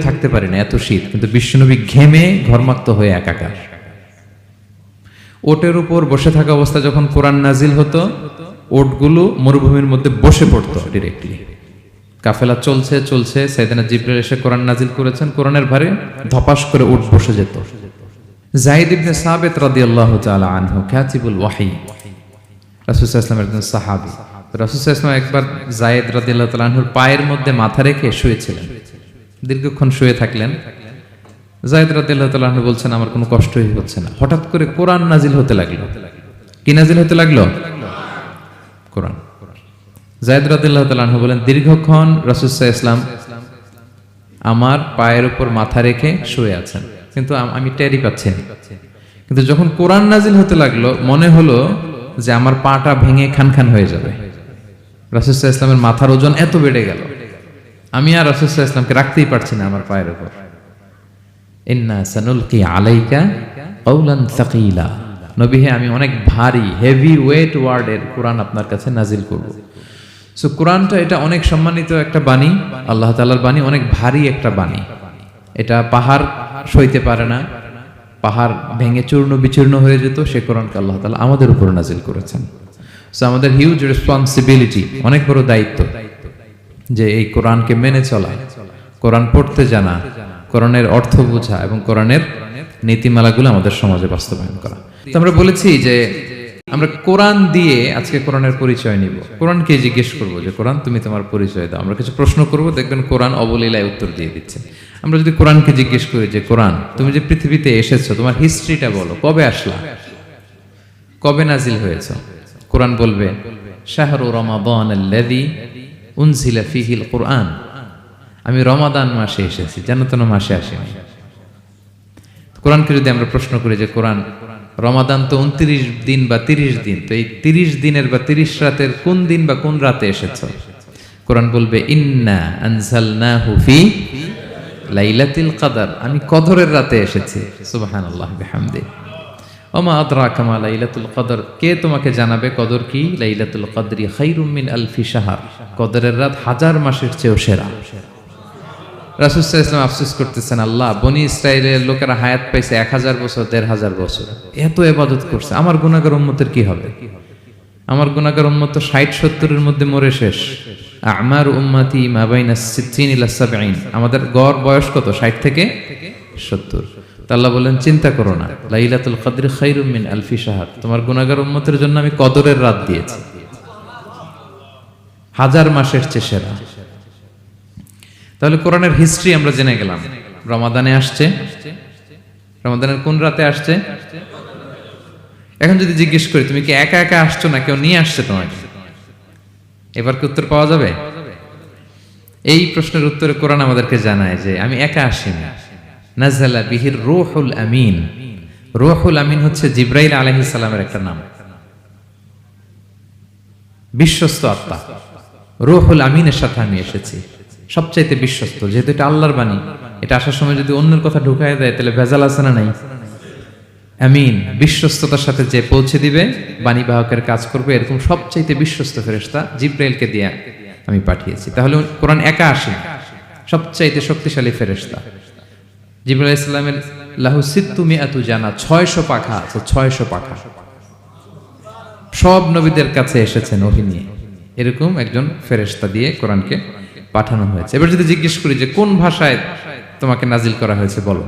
থাকতে পারি না, এত শীত, কিন্তু বিশ্বনবী ঘেমে ঘর্মাক্ত হয়ে একাকার। ওটের উপর বসে থাকা অবস্থা যখন কোরআন নাজিল হতো, ওটগুলো মরুভূমির মধ্যে বসে পড়তো ডিরেক্টলি। কাফেলা চলছে চলছে, সাইয়েদনা জিবরাইল এসে কোরআন নাজিল করেছেন, কোরআনের ভারে ধপাস করে উট বসে যেত। যায়েদ ইবনে সাবিত রাদিয়াল্লাহু তাআলা আনহু কাতিবুল ওয়াহী, রাসূল সাল্লাল্লাহু আলাইহি ওয়াসাল্লামের একজন সাহাবী। রাসূল সাল্লাল্লাহু আলাইহি ওয়াসাল্লাম একবার যায়েদ রাদিয়াল্লাহু তাআলা আনহুর পায়ের মধ্যে মাথা রেখে শুয়েছিলেন। দীর্ঘক্ষণ শুয়ে থাকলেন। যায়েদ রাদিয়াল্লাহু তাআলা আনহু বলছেন, আমার কোনো কষ্টই হচ্ছে না। হঠাৎ করে কোরআন নাজিল হতে লাগলো। কি নাজিল হতে লাগলো? কোরআন। যায়েদ রাদিয়াল্লাহু তাআলা আনহু বলেন, দীর্ঘক্ষণ রাসূল সাল্লাল্লাহু আলাইহি ওয়াসাল্লাম আমার পায়ের উপর মাথা রেখে শুয়ে আছেন, কিন্তু আমি টেরই পাচ্ছি না। কিন্তু যখন কোরআন নাজিল হতে লাগলো, মনে হলো যে আমার পাটা ভেঙে খান খান হয়ে যাবে। রাসূল সাল্লাল্লাহু আলাইহি ওয়াসাল্লামের মাথার ওজন এত বেড়ে গেল, আমি আর রাসূল সাল্লাল্লাহু আলাইহি ওয়াসাল্লামকে রাখতেই পারছি না আমার পায়ের উপর। ইন্না সানুলকি আলাইকা কাওলান সাকিলা, নবী হে, আমি অনেক ভারী, হেভি ওয়েট ওয়ার্ডের কোরআন আপনার কাছে নাজিল করব। সো কোরআনটা এটা অনেক সম্মানিত একটা বাণী, আল্লাহ তাআলার বাণী, অনেক ভারী একটা বাণী। এটা পাহাড় সইতে পারে না, পাহাড় ভেঙে চূর্ণ বিচূর্ণ হয়ে যেত, সে কোরআনকে আল্লাহ তাআলা আমাদের উপর নাজিল করেছেন। সো আমাদের হিউজ রেসপন্সিবিলিটি, অনেক বড় দায়িত্ব, যে এই কোরআনকে মেনে চলা, কোরআন পড়তে জানা, কোরআনের অর্থ বোঝা এবং কোরআনের নীতিমালাগুলো আমাদের সমাজে বাস্তবায়ন করা। তো আমরা বলেছি যে আমরা কোরআন দিয়ে আজকে কোরআনের পরিচয় নিব। কোরআনকে জিজ্ঞেস করবো যে কোরআন তুমি তোমার পরিচয় দাও। আমরা কিছু প্রশ্ন করব, দেখবেন কোরআন অবলীলায় উত্তর দিয়ে দিচ্ছে। আমরা যদি কোরআনকে জিজ্ঞেস করি যে কোরআন তুমি যে পৃথিবীতে এসেছো, তোমার হিস্ট্রিটা বলো, কবে আসলা, কবে নাজিল হয়েছ? কোরআন বলবে শাহরু রমাদানাল্লাযী উনজিলা ফীহিল কুরআন, আমি রমাদান মাসে এসেছি, যেন তেন মাসে আসিনি। কোরআনকে যদি আমরা প্রশ্ন করি যে কোরআন, রমাদান তো 29 দিন বা 30 দিন, তো এই 30 দিনের বা 30 রাতের কোন দিন বা কোন রাতে এসেছো? কোরআন বলবে ইন্না আনজালনাহু ফি লাইলাতুল কদর, আমি কদরের রাতে এসেছি। সুবহানাল্লাহ বিহামদিহি। ওমা আদরাকা মা লাইলাতুল কদর, কে তোমাকে জানাবে কদর কি? লাইলাতুল কদরি খায়রুম মিন আলফি শাহর, কদরের রাত 1000 মাসের চেয়েও সেরা। রাসূল সাল্লাল্লাহু আলাইহি ওয়াসাল্লাম আফসোস করতেছেন, আল্লাহ, বনি ইসরাইলের লোকেরা হায়াত পাইছে 1000 বছর, 1500 বছর, এত ইবাদত করছে, আমার গুনাহগার উম্মতের কি হবে? আমার গুনাহগার উম্মত তো 60-70 মধ্যে মরে শেষ। আমারু উম্মতি মা বাইনা 60 ইলা 70, আমাদের গড় বয়স কত? 60 থেকে 70। আল্লাহ বলেন, চিন্তা করো না, লাইলাতুল কদরি খায়রুম মিন আলফি শাহর, তোমার গুনাহগার উম্মতের জন্য আমি কদরের রাত দিয়েছি, 1000 মাসের চেয়ে সেরা। তাহলে কোরআনের হিস্ট্রি আমরা জেনে গেলাম। রমাদানে আসছে, রমাদানের কোন রাতে আসছে? এখন যদি জিজ্ঞেস করি তুমি কি একা একা আসছো না কেউ নিয়ে আসছে তোমাকে, এবার কি উত্তর পাওয়া যাবে? এই প্রশ্নের উত্তরে কোরআন আমাদেরকে জানায় যে আমি একা আসিনি। নাযালা বিহির রূহুল আমিন, রূহুল আমিন হচ্ছে জিবরাইল আলাইহিস সালামের একটা নাম, বিশ্বস্ত আত্মা। রূহুল আমিনের সাথে আমি এসেছি, সবচাইতে বিশ্বস্ত, যেহেতু এটা আল্লাহর বাণী, এটা আসার সময় যদি অন্যের কথা ঢুকায় দেয় তাহলে ভেজাল আছে না নাই? আমিন, বিশ্বস্ততার সাথে যে পৌঁছে দিবে, বাণী বাহকের কাজ করবে, এরকম সবচাইতে বিশ্বস্ত ফেরেশতা জিবরাইলকে দিয়ে আমি পাঠিয়েছি। তাহলে কোরআন একা আসে, সবচাইতে শক্তিশালী ফেরেশতা। জিবরাইল আলাইহিস সালামের লাহু সিত্তু মিআতু জানা, 600 পাখা আছে, 600 পাখা। সব নবীদের কাছে এসেছেন ওহী নিয়ে, এরকম একজন ফেরেশতা দিয়ে কোরআনকে পাঠানো হয়েছে। এবার যদি জিজ্ঞেস করি যে কোন ভাষায় তোমাকে নাজিল করা হয়েছে বলো,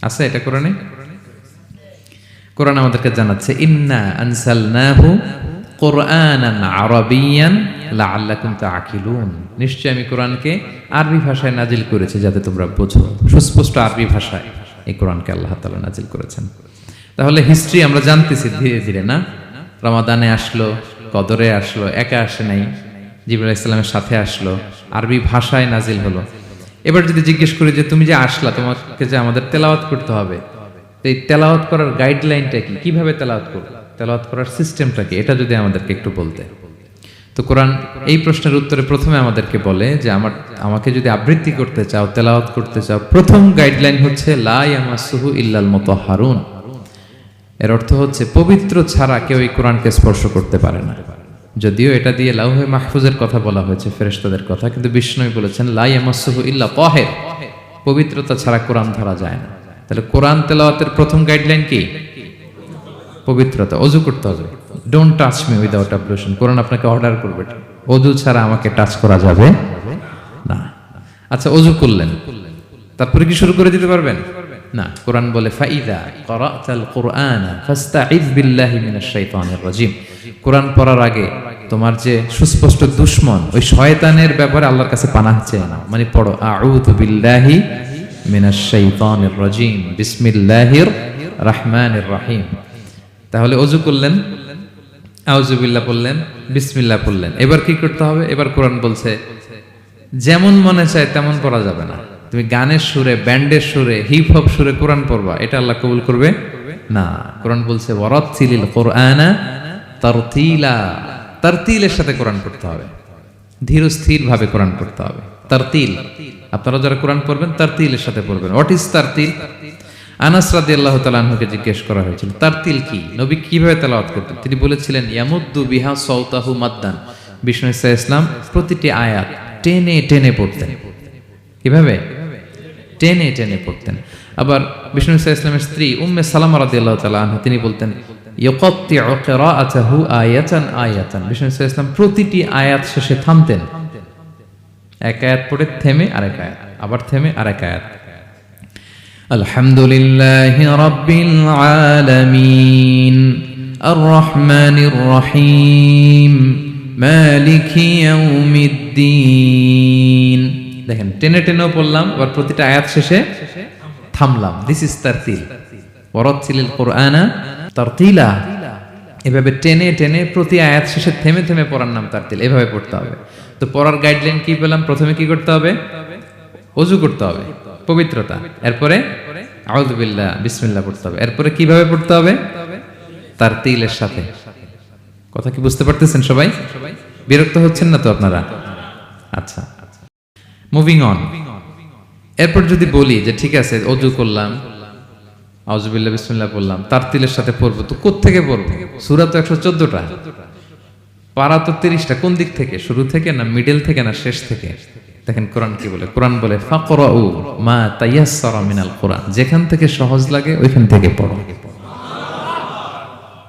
আছে এটা কোরআনে? কোরআন আমাদেরকে জানাচ্ছে ইন্না আনসালনাহু কুরআনান আরাবিয়ান লাআল্লাকুম তাআকিলুন, নিশ্চয় আমি কোরআনকে আরবি ভাষায় নাজিল করেছি যাতে তোমরা বোঝো। সুস্পষ্ট আরবি ভাষায় এই কোরআনকে আল্লাহ তাআলা নাজিল করেছেন। তাহলে হিস্ট্রি আমরা জানতেছি ধীরে ধীরে, না? রমাদানে আসলো, কদরে আসলো, একা আসে নাই, জিবরাইল আলাইহিস সালামের সাথে আসলো, আরবি ভাষায় নাজিল হলো। এবার যদি জিজ্ঞেস করি যে তুমি যে আসলা, তোমাকে যে আমাদের তেলাওয়াত করতে হবে, তো এই তেলাওয়াত করার গাইডলাইনটা কি, কিভাবে তেলাওয়াত করব, তেলাওয়াত করার সিস্টেমটা কি, এটা যদি আমাদেরকে একটু বলতে। তো কোরআন এই প্রশ্নের উত্তরে প্রথমে আমাদেরকে বলে যে আমাকে যদি আবৃত্তি করতে চাও, তেলাওয়াত করতে চাও, প্রথম গাইডলাইন হচ্ছে লা ইয়ামাসসুহু ইল্লাল মুতাহহারুন। এর অর্থ হচ্ছে পবিত্র ছাড়া কেউ এই কোরআনকে স্পর্শ করতে পারে না। যদিও এটা দিয়ে লাউহে মাহফুজের কথা বলা হয়েছে, ফেরেশতাদের কথা, কিন্তু বিষ্ণু বলেছেন লা ইয়ামাসসুহু ইল্লা তাহির, পবিত্রতা ছাড়া কোরআন ধরা যায় না। তাহলে কোরআন তেলাওয়াতের প্রথম গাইডলাইন কি? পবিত্রতা। ওযু করতে হবে, ডোন্ট টাচ মি উইদাউট অ্যাবলুশন। কোরআন আপনাকে অর্ডার করবে ওযু ছাড়া আমাকে টাচ করা যাবে না। আচ্ছা, ওযু করলেন, তারপরে কি শুরু করে দিতে পারবেন? না, কোরআন বলে ফাইদা ক্রাতাল কুরআনা ফাস্তাইয বিল্লাহি মিনাশ শাইতানির রাজিম। কোরআন পড়ার আগে তোমার যে সুস্পষ্ট দুশমন ওই শয়তানের ব্যাপারে আল্লাহর কাছে পানাহ চেয়ে নাও। মানে পড়ো আউযু বিল্লাহি মিনাশ শাইতানির রাজিম বিসমিল্লাহির রহমানির রহিম। তাহলে ওযু করলেন, আউযু বিল্লাহ পড়লেন, বিসমিল্লাহ পড়লেন। এবার কি করতে হবে? এবার কোরআন বলছে যেমন মনে চায় তেমন পড়া যাবে না। তুমি গানের সুরে, ব্যান্ডের সুরে, হিপ হপ সুরে কোরআন পড়বা, এটা আল্লাহ কবুল করবে না। কোরআন বলছে ওয়ারাত্তিলিল কুরআনা তারতিলা, তারতিলের সাথে কোরআন পড়তে হবে, ধীর স্থির ভাবে কোরআন পড়তে হবে। তারতিল, আপনারা যারা কোরআন পড়বেন তারতিলের সাথে পড়বেন। What is তারতিল? আনাস রাদিয়াল্লাহু তাআলা আনহুকে জিজ্ঞেস করা হয়েছিল তারতিল কি, নবী কিভাবে তেলাওয়াত করতেন। তিনি বলেছিলেন ইয়ামুদ্দু বিহা সাওতাহু মাদ্দান। বিষ্ণু ইসা ইসলাম প্রতিটি আয়াত টেনে টেনে পড়তেন। কিভাবে? টেনে টেনে পড়তেন। আবার বিষ্ণু ইসা ইসলামের স্ত্রী উম্মে সালামা রাদিয়াল্লাহু তাআলা আনহা, তিনি বলতেন ইয়াকাত্তিউ কিরাআতাহু আয়াতান আয়াতান। বিষ্ণু ইসা ইসলাম প্রতিটি আয়াত শেষে থামতেন, এক আয়াত পড়ে থেমে আরেক আয়াত, আবার থেমে আরেক আয়াত। আলহামদুলিল্লাহি রাব্বিল আলামিন আর রহমানির রহিম মালিকি ইয়াউমিদ্দিন। দেখেন, টেনে টেনেও পড়লাম, আবার প্রতিটা আয়াত শেষে থামলাম। This is তারতিল। ওয়ারাত্তিলিল কুরআনা তারতিলা। এভাবে টেনে টেনে প্রতি আয়াত শেষে থেমে থেমে পড়ার নাম তারতিল। এভাবে পড়তে হবে। তো পড়ার গাইডলাইন কি পেলাম? প্রথমে কি করতে হবে? ওযু করতে হবে, পবিত্রতা। এরপরে আউযু বিল্লাহ, বিসমিল্লাহ পড়তে হবে। এরপরে কিভাবে পড়তে হবে? তারতিলের সাথে। কথা কি বুঝতে পারতেছেন সবাই? বিরক্ত হচ্ছেন না তো আপনারা? আচ্ছা, মুভিং অন। এরপর যদি বলি যে ঠিক আছে ওযু করলাম, আউযু বিল্লাহ বিসমিল্লাহ পড়লাম, তারতিলের সাথে পড়বো, তো কোত্থেকে পড়বো? সূরা তো 114টা, পারা তো 30টা। কোন দিক থেকে? শুরু থেকে না মিডল থেকে না শেষ থেকে? দেখেন কোরআন কি বলে। কোরআন বলে ফাকরাউ মা তায়াসসারা মিনাল কুরআন। যেখান থেকে সহজ লাগে ওইখান থেকে পড়ো,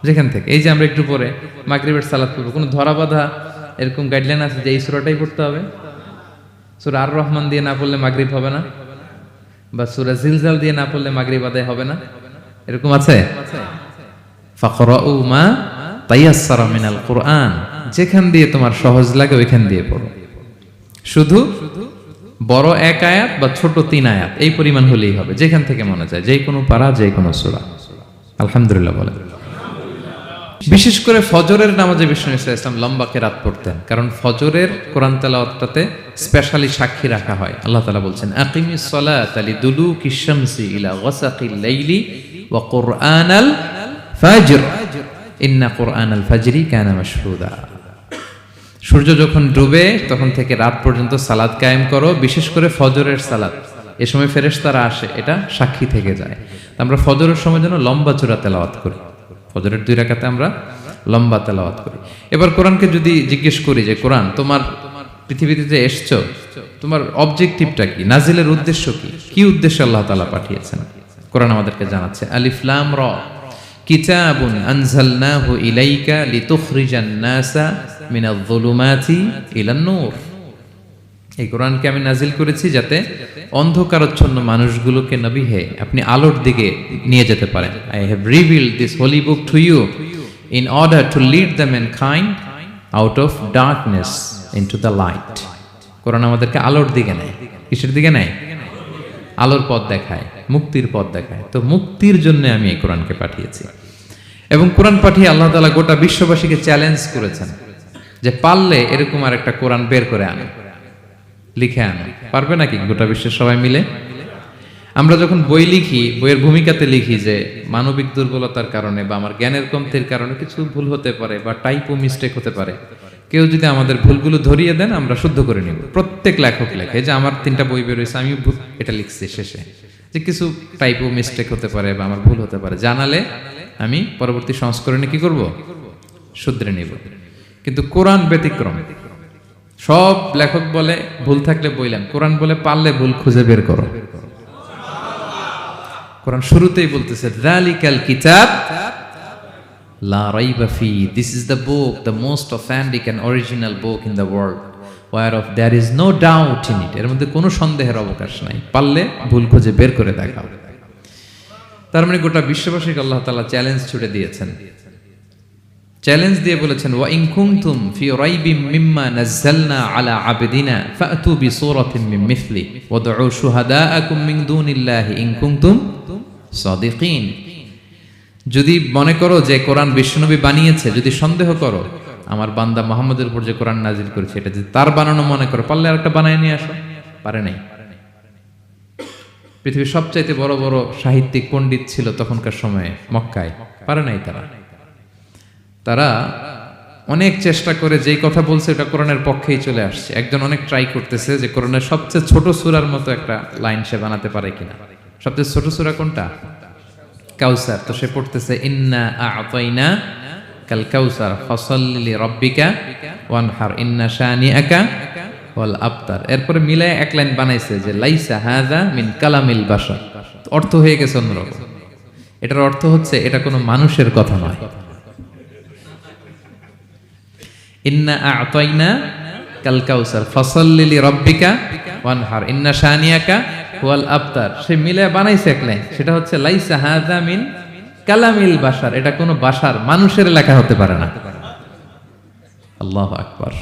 যেখান থেকে। এই যে আমরা একটু পরে মাগরিবের সালাত পড়বো, কোনো ধরা বাঁধা এরকম গাইডলাইন আছে যে এই সূরাটাই পড়তে হবে? সূরা আর রহমান দিয়ে না পড়লে মাগরিব হবে না, বা সূরা জিলজাল দিয়ে না পড়লে মাগরিব আদায় হবে না, এরকম আছে? ফাকরাউ মা তায়াসসারা মিনাল কুরআন, যেখান দিয়ে তোমার সহজ লাগে ওইখান দিয়ে পড়ো। শুধু বড় এক আয়াত বা ছোট 3 আয়াত এই পরিমাণ হলেই হবে, যেখান থেকে মনে চায়, যে কোনো পারা, যে কোনো সূরা। আলহামদুলিল্লাহ বলেন। বিশেষ করে ফজরের নামাজে বিষ্ণু ইসলাম লম্বা কেরাত পড়তেন, কারণ ফজরের কোরআন তেলাওয়াতটাতে স্পেশালি সাক্ষী রাখা হয়। আল্লাহ তাআলা বলছেন আকিমিস সালাতা লিদুলুকিশ শামসি ইলা গাসাকিল লাইলি ওয়া কুরআনাল ফাজর ইন্না কুরআনাল ফাজরি কানা মাশহুদা। সূর্য যখন ডুবে তখন থেকে রাত পর্যন্ত সালাত কায়েম করো, বিশেষ করে ফজরের সালাত। এ সময় ফেরেশতারা আসে, এটা সাক্ষী থেকে যায়। আমরা ফজরের সময় যেন লম্বা চূড়া তেলাওয়াত করি। ফজরের 2 রাকাতে আমরা লম্বা তেলাওয়াত করি। এবার কোরআনকে যদি জিজ্ঞেস করি যে কোরআন তোমার পৃথিবীতে যে এসছো, তোমার অবজেক্টিভটা কি, নাজিলের উদ্দেশ্য কি, কি উদ্দেশ্যে আল্লাহ তাআলা পাঠিয়েছেন, কোরআন আমাদেরকে জানাচ্ছে। আলিফ লাম রা কিতাবুন আনজালনাহু ইলাইকা লিতুখরিজান নাসা মিনাল যুলুমাতি ইলান নূর। এই কোরআনকে আমি নাজিল করেছি যাতে অন্ধকারাচ্ছন্ন মানুষগুলোকে নবী হে আপনি আলোর দিকে নিয়ে যেতে পারেন। I have revealed this holy book to you in order to lead the mankind out of darkness into the light. Quran আমাদেরকে আলোর দিকে নেয়। কিসের দিকে নেয়? আলোর পথ দেখায়, মুক্তির পথ দেখায়। তো মুক্তির জন্য আমি এই কোরআনকে পাঠিয়েছি। এবং কোরআন পাঠিয়ে আল্লাহ তাআলা গোটা বিশ্ববাসীকে চ্যালেঞ্জ করেছেন যে পারলে এরকম আর একটা কোরআন বের করে আনো, লিখে আনো। পারবে নাকি গোটা বিশ্বের সবাই মিলে? আমরা যখন বই লিখি, বইয়ের ভূমিকাতে লিখি যে মানবিক দুর্বলতার কারণে বা আমার জ্ঞানের কমতির কারণে কিছু ভুল হতে পারে বা টাইপো মিস্টেক হতে পারে। কেউ যদি আমাদের ভুলগুলো ধরিয়ে দেন আমরা শুদ্ধ করে নিব। প্রত্যেক লেখক লেখে যে আমার 3টা বই বের হয়েছে, আমি এটা লিখছি শেষে, যে কিছু টাইপো মিস্টেক হতে পারে বা আমার ভুল হতে পারে, জানালে আমি পরবর্তী সংস্করণে কি করব? শুধরে নিব। কিন্তু কোরআন ব্যতিক্রম। সব লেখক বলে ভুল থাকলে বললাম, কোরআন বলে পারলে ভুল খুঁজে বের করো। কোরআন শুরুতেই বলতেছে যালিকাল কিতাব লা রাইবা ফি, this is the book, the most authentic and original book in the world, whereof there is no doubt in it, এর মধ্যে কোনো সন্দেহের অবকাশ নাই, পারলে ভুল খুঁজে বের করে দেখাও। তার মানে গোটা বিশ্ববাসীকে আল্লাহ তাআলা চ্যালেঞ্জ ছুড়ে দিয়েছেন, চ্যালেঞ্জ দিয়ে বলেছেন ওয়া ইন কুনতুম ফি রাইবিম মিম্মা নাযালনা আলা আবদিনা ফাতু বিসূরাতিন মিন মিথলি ওয়াদউ শুহাদাআকুম মিন দুনিল্লাহি ইন কুনতুম সাদিকিন। যদি মনে করো যে কোরআন বিশ্বনবী বানিয়েছে, যদি সন্দেহ করো আমার বান্দা মুহাম্মদের উপর যে কোরআন নাজিল করেছে এটা যদি তার বানানো মনে করো, পারলে আরেকটা বানায় নিয়ে আসো। পারে নাই। পৃথিবীর সবচাইতে বড় বড় সাহিত্যিক পণ্ডিত ছিল তখনকার সময়ে মক্কায়, পারে নাই তারা অনেক চেষ্টা করে যেই কথা বলছে এটা কোরআনের পক্ষেই চলে আসছে। একজন অনেক ট্রাই করতেছে যে কোরআনের সবচেয়ে ছোট সূরার মতো একটা লাইন সে বানাতে পারে কিনা। সবচেয়ে ছোট সূরা কোনটা? কাউসার। তো সে পড়তেছে ইন্না আ'তাইনা কাল কাউসার ফাসাল্লি লিরাব্বিকা ওয়ানহার ইন্না শানিআকা ওয়াল আবতার। এরপরে মিলায় এক লাইন বানাইছে যে লাইসা হাযা মিন কালামিল বাশার। অর্থ হয়ে গেছে অন্যরকম। এটার অর্থ হচ্ছে এটা কোনো মানুষের কথা নয়। ইন্না আ'তাইনা কাল কাউসার ফাসাল্লি লিরাব্বিকা ওয়ানহার ইন্না শানিআকা ওয়াল আবতার। সে মিলায় বানাইছে এক লাইন, সেটা হচ্ছে লাইসা হাযা মিন কালামিল বাশার, এটা কোনো বাশার মানুষের লেখা হতে পারে না। আল্লাহু আকবার।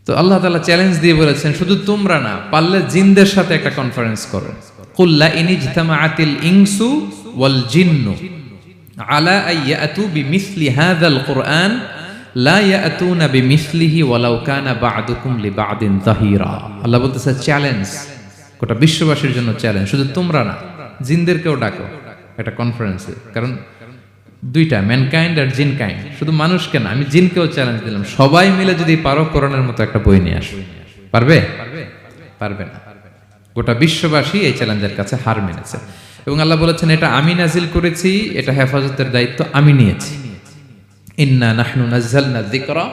তো আল্লাহ তাআলা চ্যালেঞ্জ দিয়ে বলেছেন শুধু তোমরা না, পারলে জিনদের সাথে একটা কনফারেন্স করো। কুল লা ইনজতামাআতিল ইনসু ওয়াল জিন্নু আলা আইয়াতু বিমিসলি হাযাল কুরআন লা ইয়াতুনা বিমিসলিহি ওয়ালাউ কানা বা'দুকুম লিবা'দিন যাহিরা। আল্লাহ বলতেছে চ্যালেঞ্জ, গোটা বিশ্ববাসীর জন্য চ্যালেঞ্জ। শুধু তোমরা না, জিনদেরকেও ডাকো একটা কনফারেন্সে। কারণ দুইটা, ম্যানকাইন্ড আর জিনকাইন্ড। শুধু মানুষকে না, আমি জিনকেও চ্যালেঞ্জ দিলাম, সবাই মিলে যদি পারো কোরআনের মতো একটা বই নিয়ে আসো। পারবে? পারবে না। গোটা বিশ্ববাসী এই চ্যালেঞ্জের কাছে হার মেনেছে। এবং আল্লাহ বলেছেন এটা আমি নাজিল করেছি, এটা হেফাজতের দায়িত্ব আমি নিয়েছি। ইন্না নাহনু নাযালনা যিকরা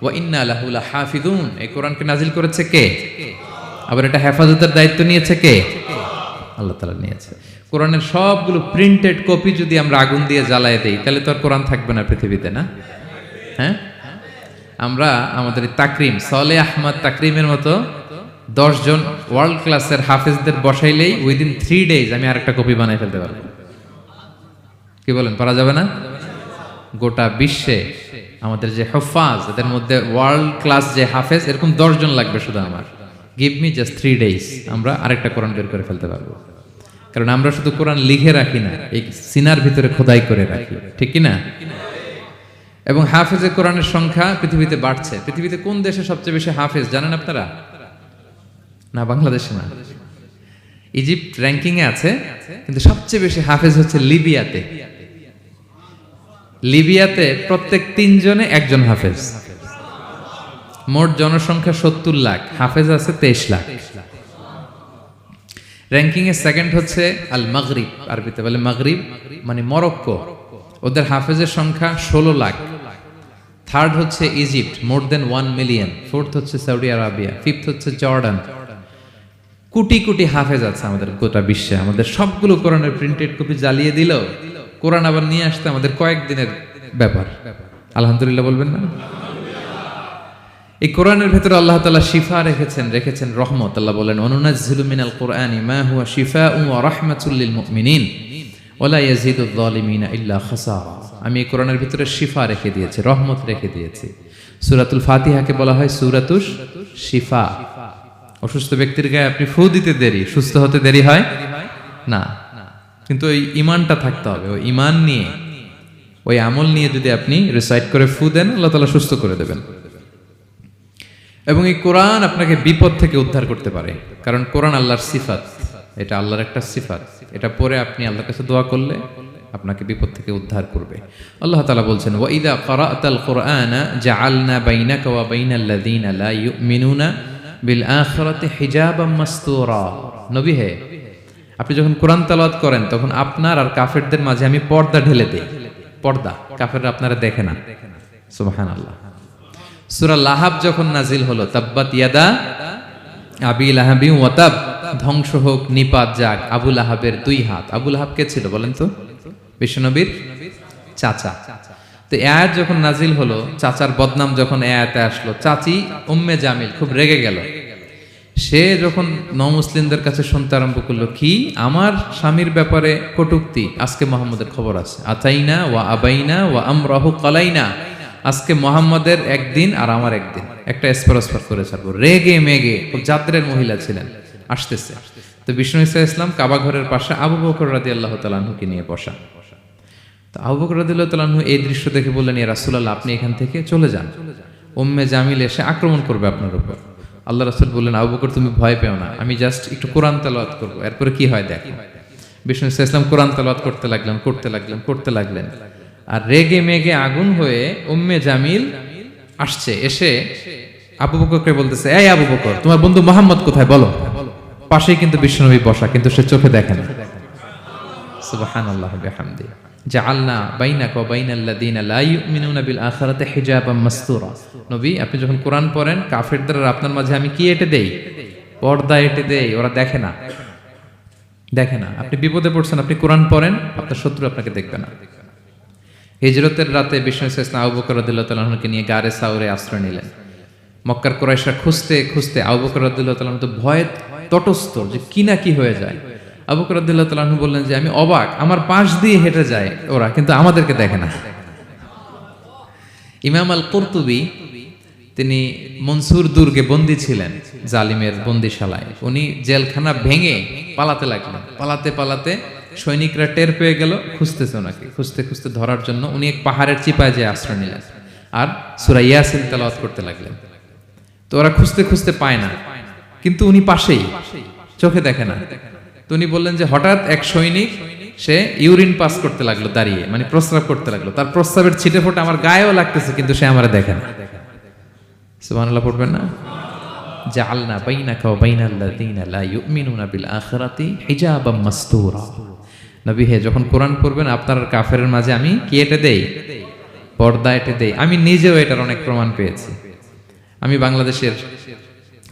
ওয়া ইন্না লাহু লাহাফিজুন। এই কোরআনকে নাজিল করেছে কে? আবার এটা হেফাজতের দায়িত্ব নিয়েছে কে? আল্লাহ তাআলা নিয়েছে। কোরআনের সবগুলো প্রিন্টেড কপি যদি আমরা আগুন দিয়ে জ্বালায় দেই তাহলে তো আর কোরআন থাকবে না পৃথিবীতে, না? হ্যাঁ, আমরা আমাদের তাকরিম সালেহ আহমদ তাকরিমের মতো 10 জন ওয়ার্ল্ড ক্লাসের হাফেজদের বসাইলেই উইদিন 3 days আমি আরেকটা কপি বানাই ফেলতে পারবো। কি বলেন, পারা যাবে না? গোটা বিশ্বে আমাদের যে হুফাজ, এদের মধ্যে ওয়ার্ল্ড ক্লাস যে হাফেজ, এরকম 10 জন লাগবে শুধু আমার। গিভ মি জাস্ট 3 days, আমরা আরেকটা কোরআন বের করে ফেলতে পারবো। কারণ আমরা শুধু কোরআন লিখে রাখি না, এই সিনার ভিতরে খোদাই করে রাখি, ঠিক কি না? এবং হাফেজে কোরআনের সংখ্যা পৃথিবীতে বাড়ছে। পৃথিবীতে কোন দেশে সবচেয়ে বেশি হাফেজ জানেন আপনারা? না, বাংলাদেশে না, ইজিপ্ট র্যাঙ্কিং এ আছে, কিন্তু সবচেয়ে বেশি হাফেজ হচ্ছে লিবিয়াতে। লিবিয়াতে প্রত্যেক 3 জনে একজন হাফেজ। মোট জনসংখ্যা 70 লাখ, হাফেজ আছে 23 লাখ। র্যাঙ্কিং এ সেকেন্ড হচ্ছে আল মাগরিব, আরবিতে বলে মাগরিব মানে মরক্কো, ওদের হাফেজের সংখ্যা 16 লাখ। থার্ড হচ্ছে ইজিপ্ট, মোর দেন 1 মিলিয়ন। ফোর্থ হচ্ছে সৌদি আরবিয়া, ফিফথ হচ্ছে জর্ডান। কোটি কোটি হাফেজ আছে আমাদের গোটা বিশ্বে। আমাদের সবগুলো কোরআনের প্রিন্টেড কপি জ্বালিয়ে দিল, কোরআন আবার নিয়ে আসতে আমাদের কয়েকদিনের ব্যাপার। আলহামদুলিল্লাহ বলবেন না? এই কোরআনের ভেতরে আল্লাহ তাআলা শিফা রেখেছেন রহমত। আল্লাহ বলেন অনুনাজ্জিলু মিনাল কুরআনি মা হুয়া শিফাউন ওয়া রাহমাতুল লিল মুমিনিন ওয়া লা ইয়াজিদুয যালিমিনা ইল্লা খাসারা। আমি এই কোরআনের ভিতরে শিফা রেখে দিয়েছি, রহমত রেখে দিয়েছি। সূরাতুল ফাতিহাকে বলা হয় সূরাতুশ শিফা। অসুস্থ ব্যক্তির গায়ে আপনি ফু দিতে দেরি, সুস্থ হতে দেরি হয় না। কিন্তু ওই ঈমানটা থাকতে হবে। ওই ঈমান নিয়ে, ওই আমল নিয়ে যদি আপনি রিসাইট করে ফু দেন, আল্লাহ তাআলা সুস্থ করে দেবেন। এবং এই কোরআন আপনাকে বিপদ থেকে উদ্ধার করতে পারে, কারণ কোরআন আল্লাহর সিফাত, এটা আল্লাহর একটা সিফাত। এটা পরে আপনি আল্লাহর কাছে দোয়া করলে আপনাকে বিপদ থেকে উদ্ধার করবে। আল্লাহ তাআলা বলছেন ওয়া ইযা ক্বারা'তাল কুরআনা জাআলনা বাইনাকা ওয়া বাইনাল্লাযীনা লা ইউমিনুনা বিল আখিরাতি হিজাবাম মাসতুরা। নবী হে, আপনি যখন কোরআন তেলাওয়াত করেন তখন আপনার আর কাফেরদের মাঝে আমি পর্দা ঢেলে দেই। পর্দা, কাফেররা আপনারা দেখে না। সুবহানাল্লাহ। সূরা লাহাব যখন নাজিল হলো, তাব্বাত ইয়াদা আবি লাহাবি ওয়া তাব, ধ্বংস হোক নিপাত যাক আবু লাহাবের দুই হাত। আবু লাহাব কে ছিল বলেন তো? বিশ্বনবীর চাচা। তো এই আয়াত যখন নাজিল হলো, চাচার বদনাম যখন এই আয়াতে আসলো, চাচি উম্মে জামিল খুব রেগে গেল। সে যখন নমুসলিমদের কাছে শুনতে আরম্ভ করলো, কি আমার স্বামীর ব্যাপারে কটূক্তি, আজকে মুহাম্মদের খবর আছে, আতাইনা ওয়া আবাইনা ওয়া আমরাহু কালাইনা, আজকে মুহাম্মদের একদিন আর আমার একদিন, একটা স্পরস্পর করে ছাড়বো। রেগে মেগে, খুব জাদ্রের মহিলা ছিলেন, আসতেছে। তো বিষ্ণু ইসা ইসলাম কাবা ঘরের পাশে আবু বকর রাদিয়াল্লাহু তাআলা আনহুকে নিয়ে বসা। তো আবু বকর রাদিয়াল্লাহু তাআলা আনহু এই দৃশ্য দেখে বললেন, ইয়া রাসূলুল্লাহ, আপনি এখান থেকে চলে যান, উম্মে জামিল এসে আক্রমণ করবে আপনার উপর। আল্লাহ রাসূল বললেন, আবু বকর তুমি ভয় পেও না, আমি জাস্ট একটু কোরআন তেলাওয়াত করবো, এরপরে কি হয় দেখো। বিষ্ণু ইসা ইসলাম কোরআন তেলাওয়াত করতে লাগলেন। আর রেগে মেগে আগুন হয়ে উম্মে জামিল আসছে, এসে আবু বকরকে বলতেছে, এই আবু বকর, তোমার বন্ধু মুহাম্মদ কোথায় বলো। পাশেই কিন্তু বিশ্বনবী বসা, কিন্তু সে চোখে দেখে না। সুবহানাল্লাহ বিহামদি। জাআলনা বাইনাকা ওয়া বাইনাল্লাযিনা লা ইউমিনুনা বিল আখিরাতি হিজাবাম মাসতুরা। নবী, আপনি যখন কোরআন পড়েন, কাফেরদের আর আপনার মাঝে আমি কি এঁটে দেই? পর্দা এঁটে দেই, ওরা দেখে না। আপনি বিপদে পড়ছেন, আপনি কোরআন পড়েন, আপনার শত্রু আপনাকে দেখবে না। হিজরতের রাতে বিষ্ণু ইসলাম আবু বকর রাদিয়াল্লাহু তাআলা আনহুকে নিয়ে গারে সাউরে আশ্রয় নিলেন। মক্কার কুরাইশরা খুঁজতে আবু বকর রাদিয়াল্লাহু তাআলা তো ভয়ে তটস্থ, যে কি না কি হয়ে যায়। আবু বকর রাদিয়াল্লাহু তাআলা আনহু বললেন যে আমি অবাক, আমার পাশ দিয়ে হেঁটে যায় ওরা, কিন্তু আমাদেরকে দেখে না। ইমাম আল কুরতুবী, তিনি মনসুর দুর্গে বন্দী ছিলেন, জালিমের বন্দিশালায়। উনি জেলখানা ভেঙে পালাতে লাগলেন। পালাতে সৈনিকরা টের পেয়ে গেল, খুঁজতেছে ওনাকে, খুঁজতে ধরার জন্য উনি এক পাহাড়ের চিপায় যেয়ে আশ্রয় নিলেন আর সূরা ইয়াসিন তেলাওয়াত করতে লাগলেন। তো ওরা খুঁজতে পায় না, কিন্তু উনি পাশেই, চোখে দেখে না। তো উনি বললেন যে হঠাৎ এক সৈনিক, সে ইউরিন পাস করতে লাগলো দাঁড়িয়ে, মানে প্রস্রাব করতে লাগলো। তার প্রস্রাবের ছিটে ফোঁটা আমার গায়েও লাগতেছে, কিন্তু সে আমারে দেখে না। সুবহানাল্লাহ পড়বেন না? জাআলনা বাইনাকা ওয়া বাইনাল্লাযিনা লা ইউমিনুনা বিল আখিরাতি হিজাবাম মাসতুরা। নবী হে, যখন কোরআন পড়বেন, আপনার আর কাফেরের মাঝে আমি কি এঁটে দেই? পর্দা এঁটে দেই। আমি নিজেও এটার অনেক প্রমাণ পেয়েছি। আমি বাংলাদেশের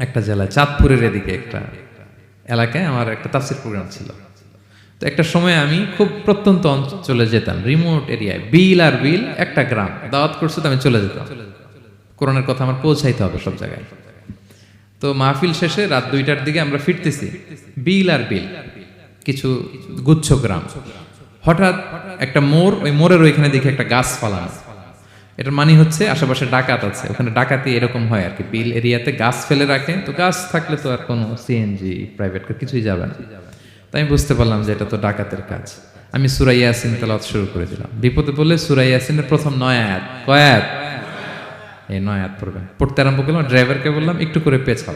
একটা জেলায়, চাঁদপুরের এদিকে একটা এলাকায় আমার একটা তাফসীর প্রোগ্রাম ছিল। তো একটা সময় আমি খুব প্রত্যন্ত অঞ্চলে যেতাম, রিমোট এরিয়ায়, বিল একটা গ্রাম, দাওয়াত করছে তো আমি চলে যেতাম। কোরআনের কথা আমার পৌঁছাইতে হবে সব জায়গায়। তো মাহফিল শেষে রাত 2টার দিকে আমরা ফিরতেছি, বিল কিছু গুচ্ছ গ্রাম। হঠাৎ একটা মোড়, ওই মোড়ের ওইখানে দেখি একটা গাছ ফালানো। এটার মানে হচ্ছে আশেপাশে ডাকাত আছে, ওখানে ডাকাতি এরকম হয় আর কি, বিল এরিয়াতে গাছ ফেলে রাখে। তো গাছ থাকলে তো আর কোনো সিএনজি প্রাইভেট কার কিছুই যাবে না। তাই আমি বুঝতে পারলাম যে এটা তো ডাকাতের কাজ। আমি সূরা ইয়াসিন তেলাওয়াত শুরু করে দিলাম। বিপদে পড়লে সূরা ইয়াসিনের প্রথম 9 আয়াত, কয় আয়াত? এই 9 আয়াত পড়বেন। পড়তে আরম্ভ করলাম, ড্রাইভারকে বললাম একটু করে পেছাও।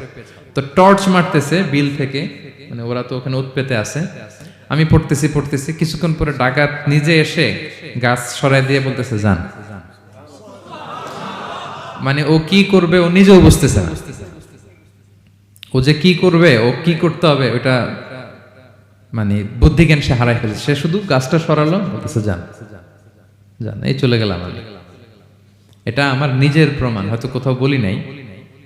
তো টর্চ মারতেছে বিল থেকে, মানে ওরা তো ওখানে উৎপেতে আছে। আমি পড়তেছি, কিছুক্ষণ পরে ডাকাত নিজে এসে গাছ সরাই দিয়ে বলতেছে যান। মানে ও কি করবে ও নিজেও বুঝতেছে না। ও যে কি করবে, ও কি করতে হবে, ওটা মানে বুদ্ধিজ্ঞান সে হারাই ফেলেছে। সে শুধু গাছটা সরালো, বলতেছে যান, এই চলে গেলাম আমি। এটা আমার নিজের প্রমাণ, হয়তো কোথাও বলি নাই,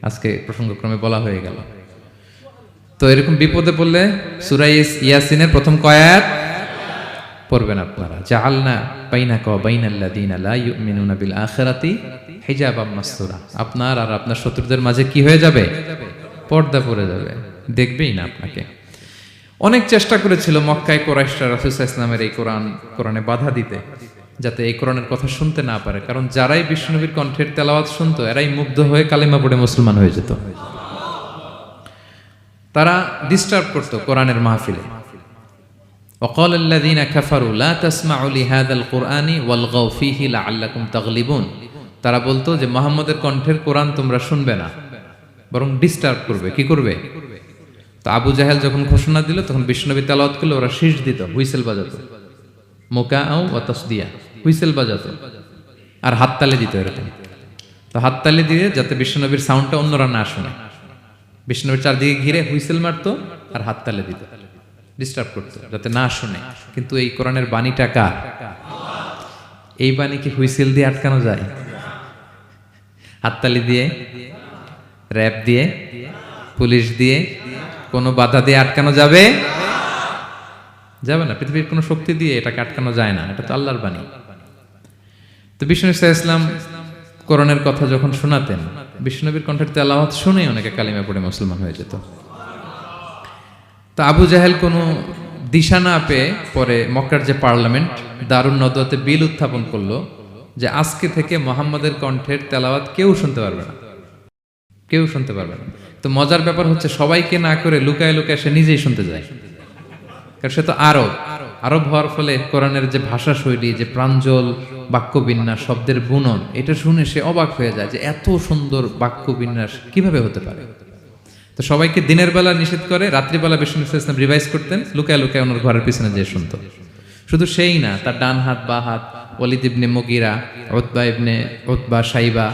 আজকে প্রসঙ্গক্রমে বলা হয়ে গেল। তো এরকম বিপদে পড়লে সূরা ইয়াসিনের প্রথম কয় আয়াত পড়বেন আপনারা। জাআলনা বাইনাকা ওয়া বাইনাল্লাযিনা লা ইউমিনুনা বিল আখিরাতি হিজাবাম মাসতুরা। আপনার আর আপনার শত্রুদের মাঝে কি হয়ে যাবে? পর্দা পড়ে যাবে, দেখবেই না আপনাকে। অনেক চেষ্টা করেছিল মক্কায় কুরাইশরা রাসূল সাল্লাল্লাহু আলাইহি ওয়াসাল্লামের এই কোরআনে বাধা দিতে, যাতে এই কোরআনের কথা শুনতে না পারে। কারণ যারাই বিশ্বনবীর কণ্ঠের তেলাওয়াত শুনতো, এরাই মুগ্ধ হয়ে কালিমা পড়ে মুসলমান হয়ে যেত। তারা ডিস্টার্ব করতো কোরআনের মাহফিলে। وقال الذين كفروا لا تسمعوا لهذا القرآن والغوا فيه لعلكم تغلبون। তারা বলতো যে মুহাম্মদের কণ্ঠের কোরআন তোমরা শুনবে না, বরং ডিস্টার্ব করবে। কি করবে? তো আবু জাহেল যখন ঘোষণা দিল, তখন বিশ্বনবী তেলাওয়াত করলে ওরা শীষ দিত, হুইসেল বাজাতো, মুকাআউ ওয়া তাসদিয়া, হুইসেল বাজাতো আর হাততালি দিত এরকম। তো হাততালি দিয়ে যাতে বিশ্বনবীর সাউন্ডটা অন্যরা না শুনে, বিশ্বনবীর চারদিকে ঘিরে হুইসেল মারতো আর হাততালি দিত, ডিস্টার্ব করতো যাতে না শুনে। কিন্তু এই কোরআনের বাণীটা কার? এই বাণী কি হুইসেল দিয়ে আটকানো যায়? হাততালি দিয়ে, র‍্যাব দিয়ে, পুলিশ দিয়ে, কোনো বাধা দিয়ে আটকানো যাবে? যাবে না। পৃথিবীর কোনো শক্তি দিয়ে এটাকে আটকানো যায় না, এটা তো আল্লাহর বাণী। তো বিষ্ণু ইসলাম কোরআনের কথা যখন শোনাতেন, বিষ্ণুনবীর কণ্ঠের তেলাওয়াত শুনে অনেকে কালিমা পড়ে মুসলমান হয়ে যেত। তো আবু জাহেল কোনো দিশা না পেয়ে পরে মক্কার যে পার্লামেন্ট দারুন নদওয়াতে বিল উত্থাপন করলো যে আজকে থেকে মুহাম্মাদের কণ্ঠের তেলাওয়াত কেউ শুনতে পারবে না, কেউ শুনতে পারবে না। তো মজার ব্যাপার হচ্ছে সবাইকে না করে লুকায় লুকায় সে নিজেই শুনতে যায়, কারণ সে তো আরব হওয়ার ফলে কোরআনের যে ভাষা শৈলী, যে প্রাঞ্জল বাক্য বিন্যাস, শব্দের বুনন, এটা শুনে সে অবাক হয়ে যায় যে এত সুন্দর বাক্য বিন্যাস কিভাবে হতে পারে। তো সবাইকে দিনের বেলা নিষেধ করে, রাত্রিবেলা বিষ্ণু ইসলাম রিভাইজ করতেন, লুকায় লুকায় ওনার ঘরের পিছনে যেয়ে শুনতো। শুধু সেই না, তার ডান হাত বা হাত Walid ibn Mughira, Utba ibn Saiba,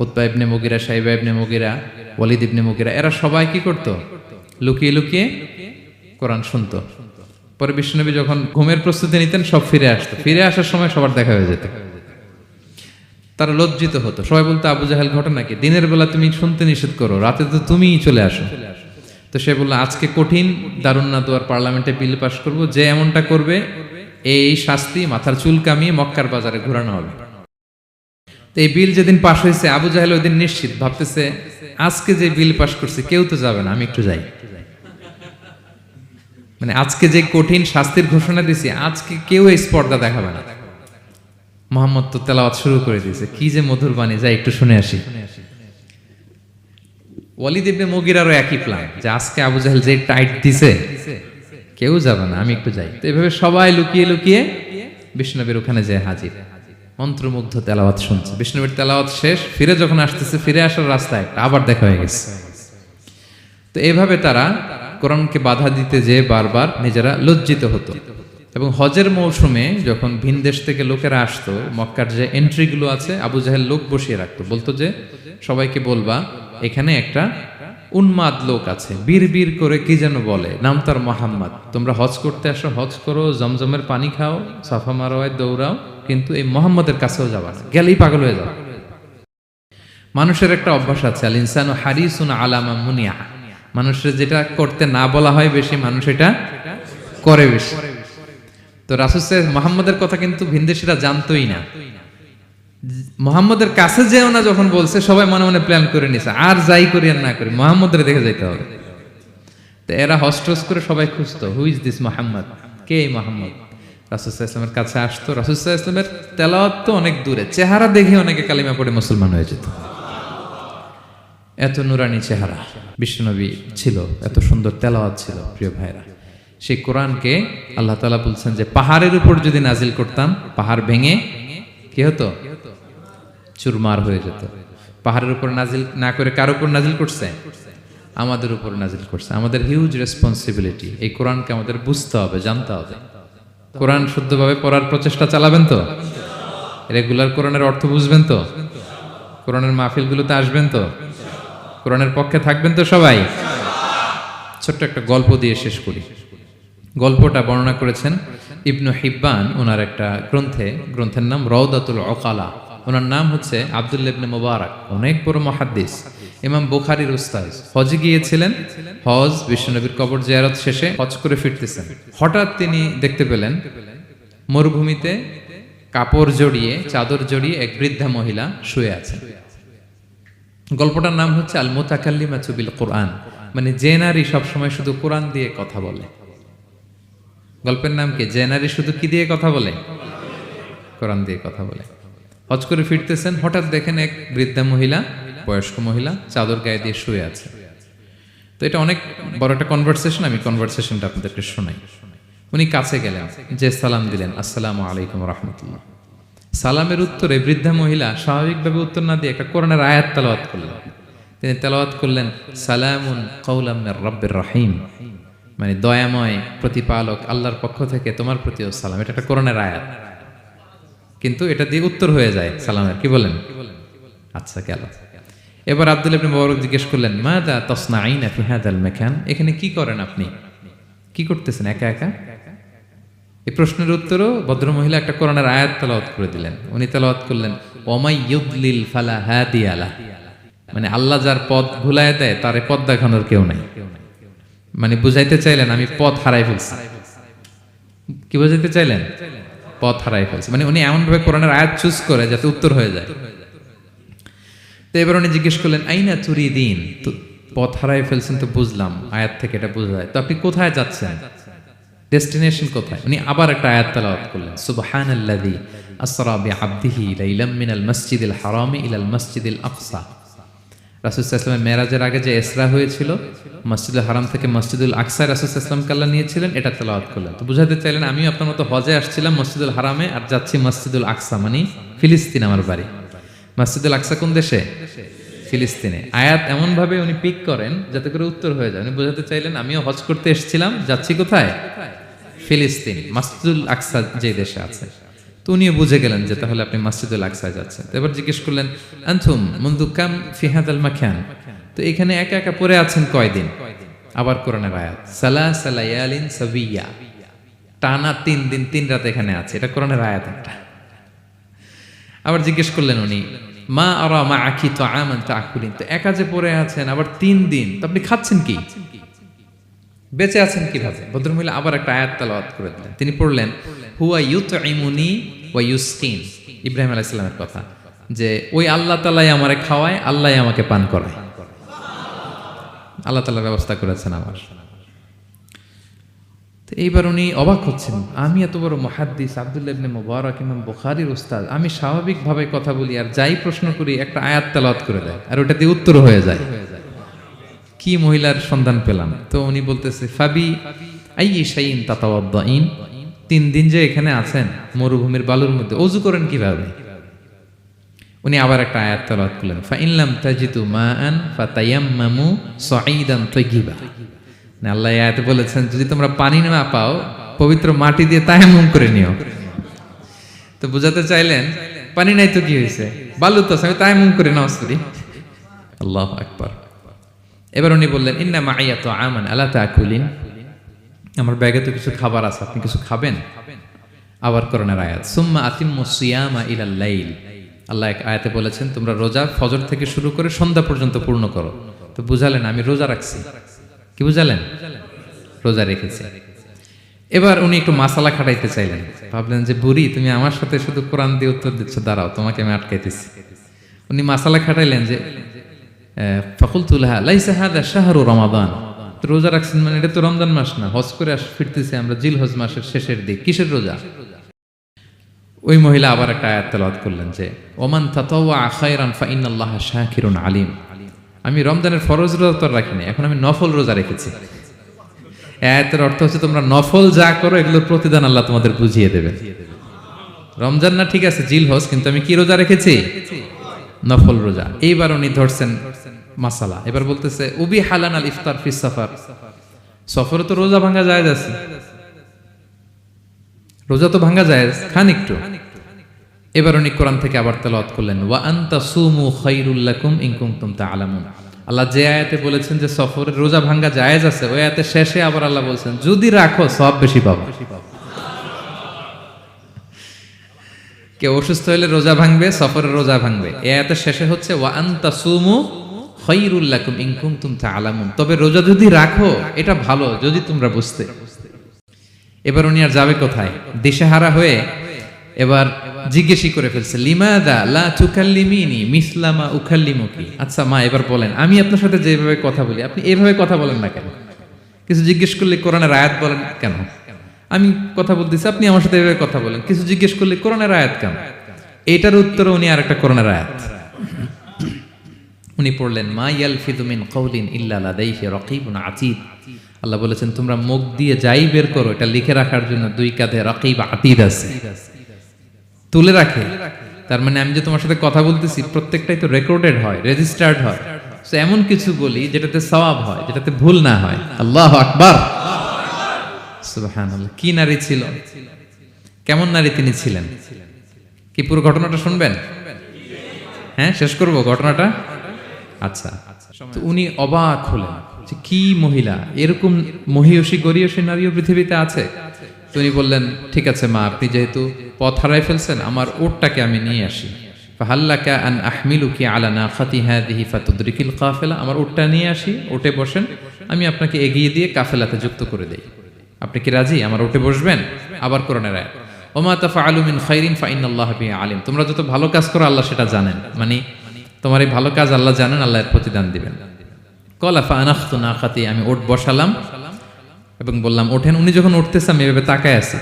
Utba ইবনে মুগিরা, সাইবা ইবনে মুগিরা, ওয়ালিদ ইবনে মুগিরা, এরা সবাই কি করতো? লুকিয়ে লুকিয়ে কোরআন শুনতো। পরে বিষ্ণুনবী যখন ঘুমের প্রস্তুতি নিতেন, সব ফিরে আসতো। ফিরে আসার সময় সবার দেখা হয়ে যেত। তারা লজ্জিত হতো। সবাই বলতো, আবু জাহেল ঘটনা কি? দিনের বেলা তুমি শুনতে নিষেধ করো, রাতে তো তুমিই চলে আসো। তো সে বললো, আজকে কঠিন দারুন নাদওয়ার পার্লামেন্টে বিল পাস করব, যে এমনটা করবে এই শাস্তি মাথার চুল কামিয়ে মক্কার বাজারে ঘোরানো হবে। তো এই বিল যেদিন পাশ হয়েছে, আবু জাহেল ওই দিন নিশ্চিত ভাবতেছে, আজকে যে বিল পাস করছে কেউ তো যাবে না, আমি একটু যাই। মানে আজকে যে কঠিন শাস্তির ঘোষণা দিছি, আজকে কেউ এই স্পর্ধা দেখাবে না। মুহাম্মদ তো তেলাওয়াত শুরু করে দিয়েছে, কি যে মধুর বাণী, যাই একটু শুনে আসি। ওয়ালিদ ইবনে মুগিরারও একই প্ল্যান, যে আজকে আবু জাহেল যে টাইট দিছে কেউ যাবে না, আমি একটু যাই। তো এইভাবে সবাই লুকিয়ে লুকিয়ে বিষ্ণুনবীর ওখানে যেয়ে হাজির, মন্ত্রমুগ্ধ তেলাওয়াত শুনছে। বিষ্ণুনবীর তেলাওয়াত শেষ, ফিরে যখন আসতেছে, ফিরে আসার রাস্তায় আবার দেখা হয়ে গেছে। তো এইভাবে তারা কোরআনকে বাধা দিতে যেয়ে বারবার নিজেরা লজ্জিত হতো। এবং হজের মৌসুমে যখন ভিন দেশ থেকে লোকেরা আসতো, মক্কার যে এন্ট্রিগুলো আছে, আবু জাহেল লোক বসিয়ে রাখতো, বলতো যে সবাইকে বলবা এখানে একটা উন্মাদ লোক আছে, বীর বীর করে কি যেন বলে, নাম তার মোহাম্মদ। তোমরা হজ করতে আসো, হজ করো, জমজমের পানি খাও, সাফা মারোয়ায় দৌড়াও, কিন্তু এই মোহাম্মদের কাছেও যাবা না, গেলেই পাগল হয়ে যাও। মানুষের একটা অভ্যাস আছে, আল ইনসানু হারিসুন আলা মা মুনিয়া, মানুষের যেটা করতে না বলা হয় বেশি, মানুষ এটা করে বেশি। তো রাসূল মুহাম্মদের কথা কিন্তু ভিনদেশীরা জানতোই না। মুহাম্মদের কাছে যেও না যখন বলছে, সবাই মনে মনে প্ল্যান করে নিছে, আর যাই করি আর না করি মুহাম্মদের দেখে যাইতে হবে। তো এরা হস্টস করে সবাই খুঁজতো, হু ইজ দিস মুহাম্মদ, কে এই মুহাম্মদ? রাসূল সাল্লাল্লাহু আলাইহি ওয়াসাল্লামের কাছে আসতো। রাসূল সাল্লাল্লাহু আলাইহি ওয়াসাল্লামের তেলাওয়াত তো অনেক দূরে, চেহারা দেখে অনেকে কালিমা পড়ে মুসলমান হয়ে যেত। এত নুরানি চেহারা বিশ্বনবী ছিল, এত সুন্দর তেলাওয়াত ছিল। প্রিয় ভাইরা, সেই কোরআনকে আল্লাহ তাআলা বলছেন যে পাহাড়ের উপর যদি নাজিল করতাম, পাহাড় ভেঙে কি হতো? চুরমার হয়ে যেত। পাহাড়ের উপর নাজিল না করে কার উপর নাজিল করছে? আমাদের উপর নাজিল করছে। আমাদের হিউজ রেসপন্সিবিলিটি, এই কোরআনকে আমাদের বুঝতে হবে, জানতে হবে। কোরআন শুদ্ধভাবে পড়ার প্রচেষ্টা চালাবেন তো? রেগুলার কোরআনের অর্থ বুঝবেন তো? কোরআনের মাহফিলগুলোতে আসবেন তো? কোরআনের পক্ষে থাকবেন তো সবাই? ছোট্ট একটা গল্প দিয়ে শেষ করি। গল্পটা বর্ণনা করেছেন ইবনু হিব্বান ওনার একটা গ্রন্থের নাম রওদাতুল উকালা। ওনার নাম হচ্ছে আব্দুল্লাহ ইবনে মুবারক, অনেক বড় মুহাদ্দিস, ইমাম বুখারীর উস্তাদ। হজে গিয়েছিলেন, হজ বিশ্বনবীর কবর জিয়ারত শেষে হজ করে ফিরতেছেন। হঠাৎ তিনি দেখতে পেলেন মরুভূমিতে কাপড় জড়িয়ে, চাদর জড়িয়ে এক বৃদ্ধা মহিলা শুয়ে আছেন। গল্পটার নাম হচ্ছে আল মুতাকাল্লিমাতু বিল কোরআন, মানে যে নারী সবসময় শুধু কোরআন দিয়ে কথা বলে। গল্পের নাম কি? যে নারী শুধু কি দিয়ে কথা বলে? কোরআন দিয়ে কথা বলে। হজ করে ফিরতেছেন, হঠাৎ দেখেন এক বৃদ্ধা মহিলা, বয়স্ক মহিলা, চাদর গায়ে দিয়ে শুয়ে আছে। তো এটা অনেক বড় একটা কনভারসেশন, আমি কনভারসেশনটা আপনাদেরকে শোনাই। উনি কাছে গেলেন, যে সালাম দিলেন, আসসালামু আলাইকুম রাহমাতুল্লাহ। সালামের উত্তরে বৃদ্ধা মহিলা স্বাভাবিকভাবে উত্তর না দিয়ে একটা কোরআনের আয়াত তেলাওয়াত করলেন। তিনি তেলাওয়াত করলেন, সালামুন কাওলাম মির রাব্বির রহিম, মানে দয়াময় প্রতিপালক আল্লাহর পক্ষ থেকে তোমার প্রতিও সালাম। এটা একটা কোরআনের আয়াত, কিন্তু এটা দিয়ে উত্তর হয়ে যায় সালামের। কি বলেন? আচ্ছা, গেল। এবার আব্দুল্লাহ ইবনে মুবারক জিজ্ঞেস করলেন, মাযা তাসনাঈনা ফি হাযাল মাকান, এখানে কি করেন আপনি? কি করতেছেন একা একা? এই প্রশ্নের উত্তরও ভদ্রমহিলা একটা কোরআনের আয়াত তেলাওয়াত করে দিলেন। উনি তেলাওয়াত করলেন, ওমাই ইউদলিল ফালা হাদিয়া লাহ, মানে আল্লাহ যার পথ ভুলায় দেয় তারে পথ দেখানোর কেউ নাই। মানে বুঝাইতে চাইলেন আমি পথ হারাই ফেলছি। কি বুঝাইতে চাইলেন? পথ হারাই ফেলছি, মানে উনি এমন ভাবে কোরআনের আয়াত চুজ করে যাতে উত্তর হয়ে যায়। তো এবার উনি জিজ্ঞেস করলেন, আইনা তুরিদিন, তো পথ হারাই ফেলছেন তো বুঝলাম, আয়াত থেকে এটা বোঝা যায়, তো আপনি কোথায় যাচ্ছেন, ডেস্টিনেশন কোথায়? উনি আবার একটা আয়াত তেলাওয়াত করলেন, সুবহানাল্লাযী আসরা বিআবদিহি লাইলাম মিনাল মাসজিদিল হারামি ইলাল মাসজিদিল আকসা। রাসূল সাল্লাল্লাহু আলাইহি ওয়াসাল্লামের মেরাজের আগে যে ইসরা হয়েছিল, মসজিদুল হারাম থেকে মসজিদুল আকসায় রাসূল সাল্লাল্লাহু আলাইহি ওয়াসাল্লামকে আল্লাহ নিয়েছিলেন, এটা তেলাওয়াত করলেন। তো বুঝাতে চাইলেন আমিও আপনার মতো হজে আসছিলাম মসজিদুল হারামে, আর যাচ্ছি মসজিদুল আকসা, মানে ফিলিস্তিন আমার বাড়ি। মসজিদুল আকসা কোন দেশে? ফিলিস্তিনে। আয়াত এমন ভাবে উনি পিক করেন যাতে করে উত্তর হয়ে যায়। উনি বোঝাতে চাইলেন আমিও হজ করতে এসেছিলাম, যাচ্ছি কোথায়? ফিলিস্তিন, মসজিদুল আকসা যে দেশে আছে। তো উনিও বুঝে গেলেন যে তাহলে আপনি মসজিদুল আকসায় যাচ্ছেন। তো এবার জিজ্ঞেস করলেন, আনতুম মুনযু কাম ফি হাদাল মাকান, তো এখানে একা একা পড়ে আছেন কয়দিন? আবার কোরআনের আয়াত, সালাসা লায়ালিন সাবিয়া, টানা 3 দিন 3 রাত এখানে আছে, এটা কোরআনের আয়াত একটা। আবার জিজ্ঞেস করলেন উনি, মা আরা মাআকি তাআমান তাআকুলিন, তো একা যে পড়ে আছেন আবার 3 দিন, তো আপনি খাচ্ছেন কি, বেঁচে আছেন কিভাবে? ভদ্রমহিলা আবার একটা আয়াত তেলাওয়াত করে দিলেন। তিনি পড়লেন, হুয়া ইউতঈমুনি ওয়া ইউসকিন, ইব্রাহিম আলাইহিস সালামের কথা, যে ওই আল্লাহ তাআলাই আমারে খাওয়ায়, আল্লাহই আমাকে পান করায়। আল্লাহ তাআলা ব্যবস্থা করেছেন আমার। তো এইবার উনি অবাক হচ্ছেন, আমি এত বড় মুহাদ্দিস আব্দুল্লাহ ইবনে মুবারক ইমাম বুখারীর উস্তাদ, আমি স্বাভাবিকভাবে কথা বলি আর যাই প্রশ্ন করি একটা আয়াত তেলাওয়াত করে দেয় আর ওটা দিয়ে উত্তর হয়ে যায়। কি মহিলার সন্ধান পেলাম? তো উনি বলতেছে, ফাবি আইয়ি শাইইন তাতাওয়াদ্দাইন, 3 দিন যে এখানে আছেন মরুভূমির বালুর মধ্যে, ওযু করেন কিভাবে? উনি আবার একটা আয়াত তেলাওয়াত করলেন, ফা ইন লাম তাজিদু মাআন ফাতায়াম্মামু সাঈদান তাইয়্যিবা। না, আল্লাহ এই আয়াতে বলেছেন যদি তোমরা পানি না পাও পবিত্র মাটি দিয়ে তায়াম্মুম করে নিও। তো বুঝাতে চাইলেন পানি নাই তো কি হয়েছে, বালু তো আমি তায়াম্মুম করে নাও করি। আল্লাহু আকবার। এবার উনি বললেন, ইন্না মাইয়া তাআমান আলা তাকুলিন, আমার ব্যাগে তো কিছু খাবার আছে, আপনি কিছু খাবেন? আবার কোরআনের আয়াত, সুম্মা আতিম্মুস সিয়ামা ইলাল লাইল, আল্লাহ এক আয়াতে বলেছেন তোমরা রোজা ফজর থেকে শুরু করে সন্ধ্যা পর্যন্ত পূর্ণ করো। তো বুঝালেন আমি রোজা রাখছি। কি বুঝালেন? রোজা রেখেছি। এবার উনি একটু মাসালা খাটাইতে চাইলেন, ভাবলেন যে বুড়ি তুমি আমার সাথে শুধু কোরআন দিয়ে উত্তর দিচ্ছ, দাঁড়াও তোমাকে আমি আটকাইতেছি। উনি মাসালা খাটাইলেন যে ফাকুলতু লাহা লাইসা হাদা শাহরু রমাদান, রোজা রাখছেন মানে এটা তো রমজান মাস না, হজ করে ফিরতেছি আমরা জিল হজ মাসের শেষের দিক, কিসের রোজা? ওই মহিলা আবার একটা আয়াত তেলাওয়াত করলেন যে ওমান তাতাওয়া খায়রান ফা ইন্নাল্লাহা শাকিরুন আলিম, আমি রমজানের ফরজ রোজা তো রাখিনি, এখন আমি নফল রোজা রেখেছি। আয়াতের অর্থ হচ্ছে তোমরা নফল যা করো এগুলোর প্রতিদান আল্লাহ তোমাদের বুঝিয়ে দেবে। রমজান না ঠিক আছে জিল হজ, কিন্তু আমি কি রোজা রেখেছি? নফল রোজা। এইবার উনি ধরছেন মাসালা, এবার বলতেছে উবি হালান আল ইফতার ফিস সাফার, সফরে তো রোজা ভাঙা যায় আছে, রোজা তো ভাঙা যায়, খান একটু। এবার উনি কোরআন থেকে আবার তেলাওয়াত করলেন, ওয়া আনতা সুমু খায়রুল লাকুম ইন কুনতুম তা'লামুন, আল্লাহ যে আয়াতে বলেছেন যে সফরে রোজা ভাঙা জায়েজ আছে, ওই আয়াতের শেষে আবার আল্লাহ বলছেন যদি রাখো সওয়াব বেশি পাবে। কেউ অসুস্থ হলে রোজা ভাঙবে, সফরের রোজা ভাঙবে, এই আয়াতের শেষে হচ্ছে ওয়া আনতা সুমু খায়রুল লাকুম ইন কুনতুম তা'লামুন, তবে রোজা যদি রাখো এটা ভালো যদি তোমরা বুঝতে। এবার উনি আর যাবে কোথায়? দিশেহারা হয়ে এবার জিজ্ঞেসই করে ফেলছে, লিমাদা লা তুকাল্লিমিনি মিসলামা উকাল্লিমুকি, আচ্ছা মা এবার বলেন আমি আপনার সাথে যেভাবে কথা বলি আপনি এইভাবে কথা বলেন না কেন? কিছু জিজ্ঞেস করলে কোরআনের আয়াত বলেন কেন? আমি কথা বলতেছি আপনি আমার সাথে এভাবে কথা বলেন, কিছু জিজ্ঞেস করলে কোরআনের আয়াত কেন? এইটার উত্তরে উনি আর একটা কোরআনের আয়াত উনি পড়লেন, মা ইয়ালফিযু মিন কাওলিন ইল্লা লাদাইহি রাকীবুন আতীদ, আল্লাহ বলেছেন তোমরা মুখ দিয়ে যাই বের করো এটা লিখে রাখার জন্য 2 কাঁধে রাকীব আতীদ আছে, তুলে রাখে। তার মানে আমি যে তোমার সাথে কথা বলতেছি প্রত্যেকটাই তো রেকর্ডেড হয়, রেজিস্টার্ড হয়। সো এমন কিছু বলি যেটাতে সওয়াব হয়, যেটাতে ভুল না হয়। আল্লাহু আকবার, সুবহানাল্লাহ। কি নারী ছিল, কেমন নারী তিনি ছিলেন? কি পুরো ঘটনাটা শুনবেন? হ্যাঁ, শেষ করব ঘটনাটা। আচ্ছা, তো উনি অবাক হলেন যে কি মহিলা, এরকম মহিয়সী গরিয়সী নারীও পৃথিবীতে আছে। তিনি বললেন, ঠিক আছে মা, আপনি যেহেতু পথ হারাই ফেলছেন, আমার উটটাকে আমি নিয়ে আসি। ফাহাল্লাকা আন আহমিলুকি আলা নাখাতি হাযিহি ফাতুদরিকিল কাফেলা, আমার উটটা নিয়ে আসি, উটে বসেন, আমি আপনাকে এগিয়ে দিয়ে কাফেলাতে যুক্ত করে দেই। আপনি কি রাজি আমার উটে বসবেন? আবার কোরআনের আয়াত, ওমা তাফআলু মিন খাইরিন ফাইনাল্লাহা বিহি আলিম, তোমরা যত ভালো কাজ করো আল্লাহ সেটা জানেন, মানে তোমার এই ভালো কাজ আল্লাহ জানেন, আল্লাহ এর প্রতিদান দিবেন। ক্বালা ফাআনাখতু নাখাতি, আমি উট বসালাম এবং বললাম ওঠেন। উনি যখন উঠতেছে আমি এভাবে তাকায় আছি,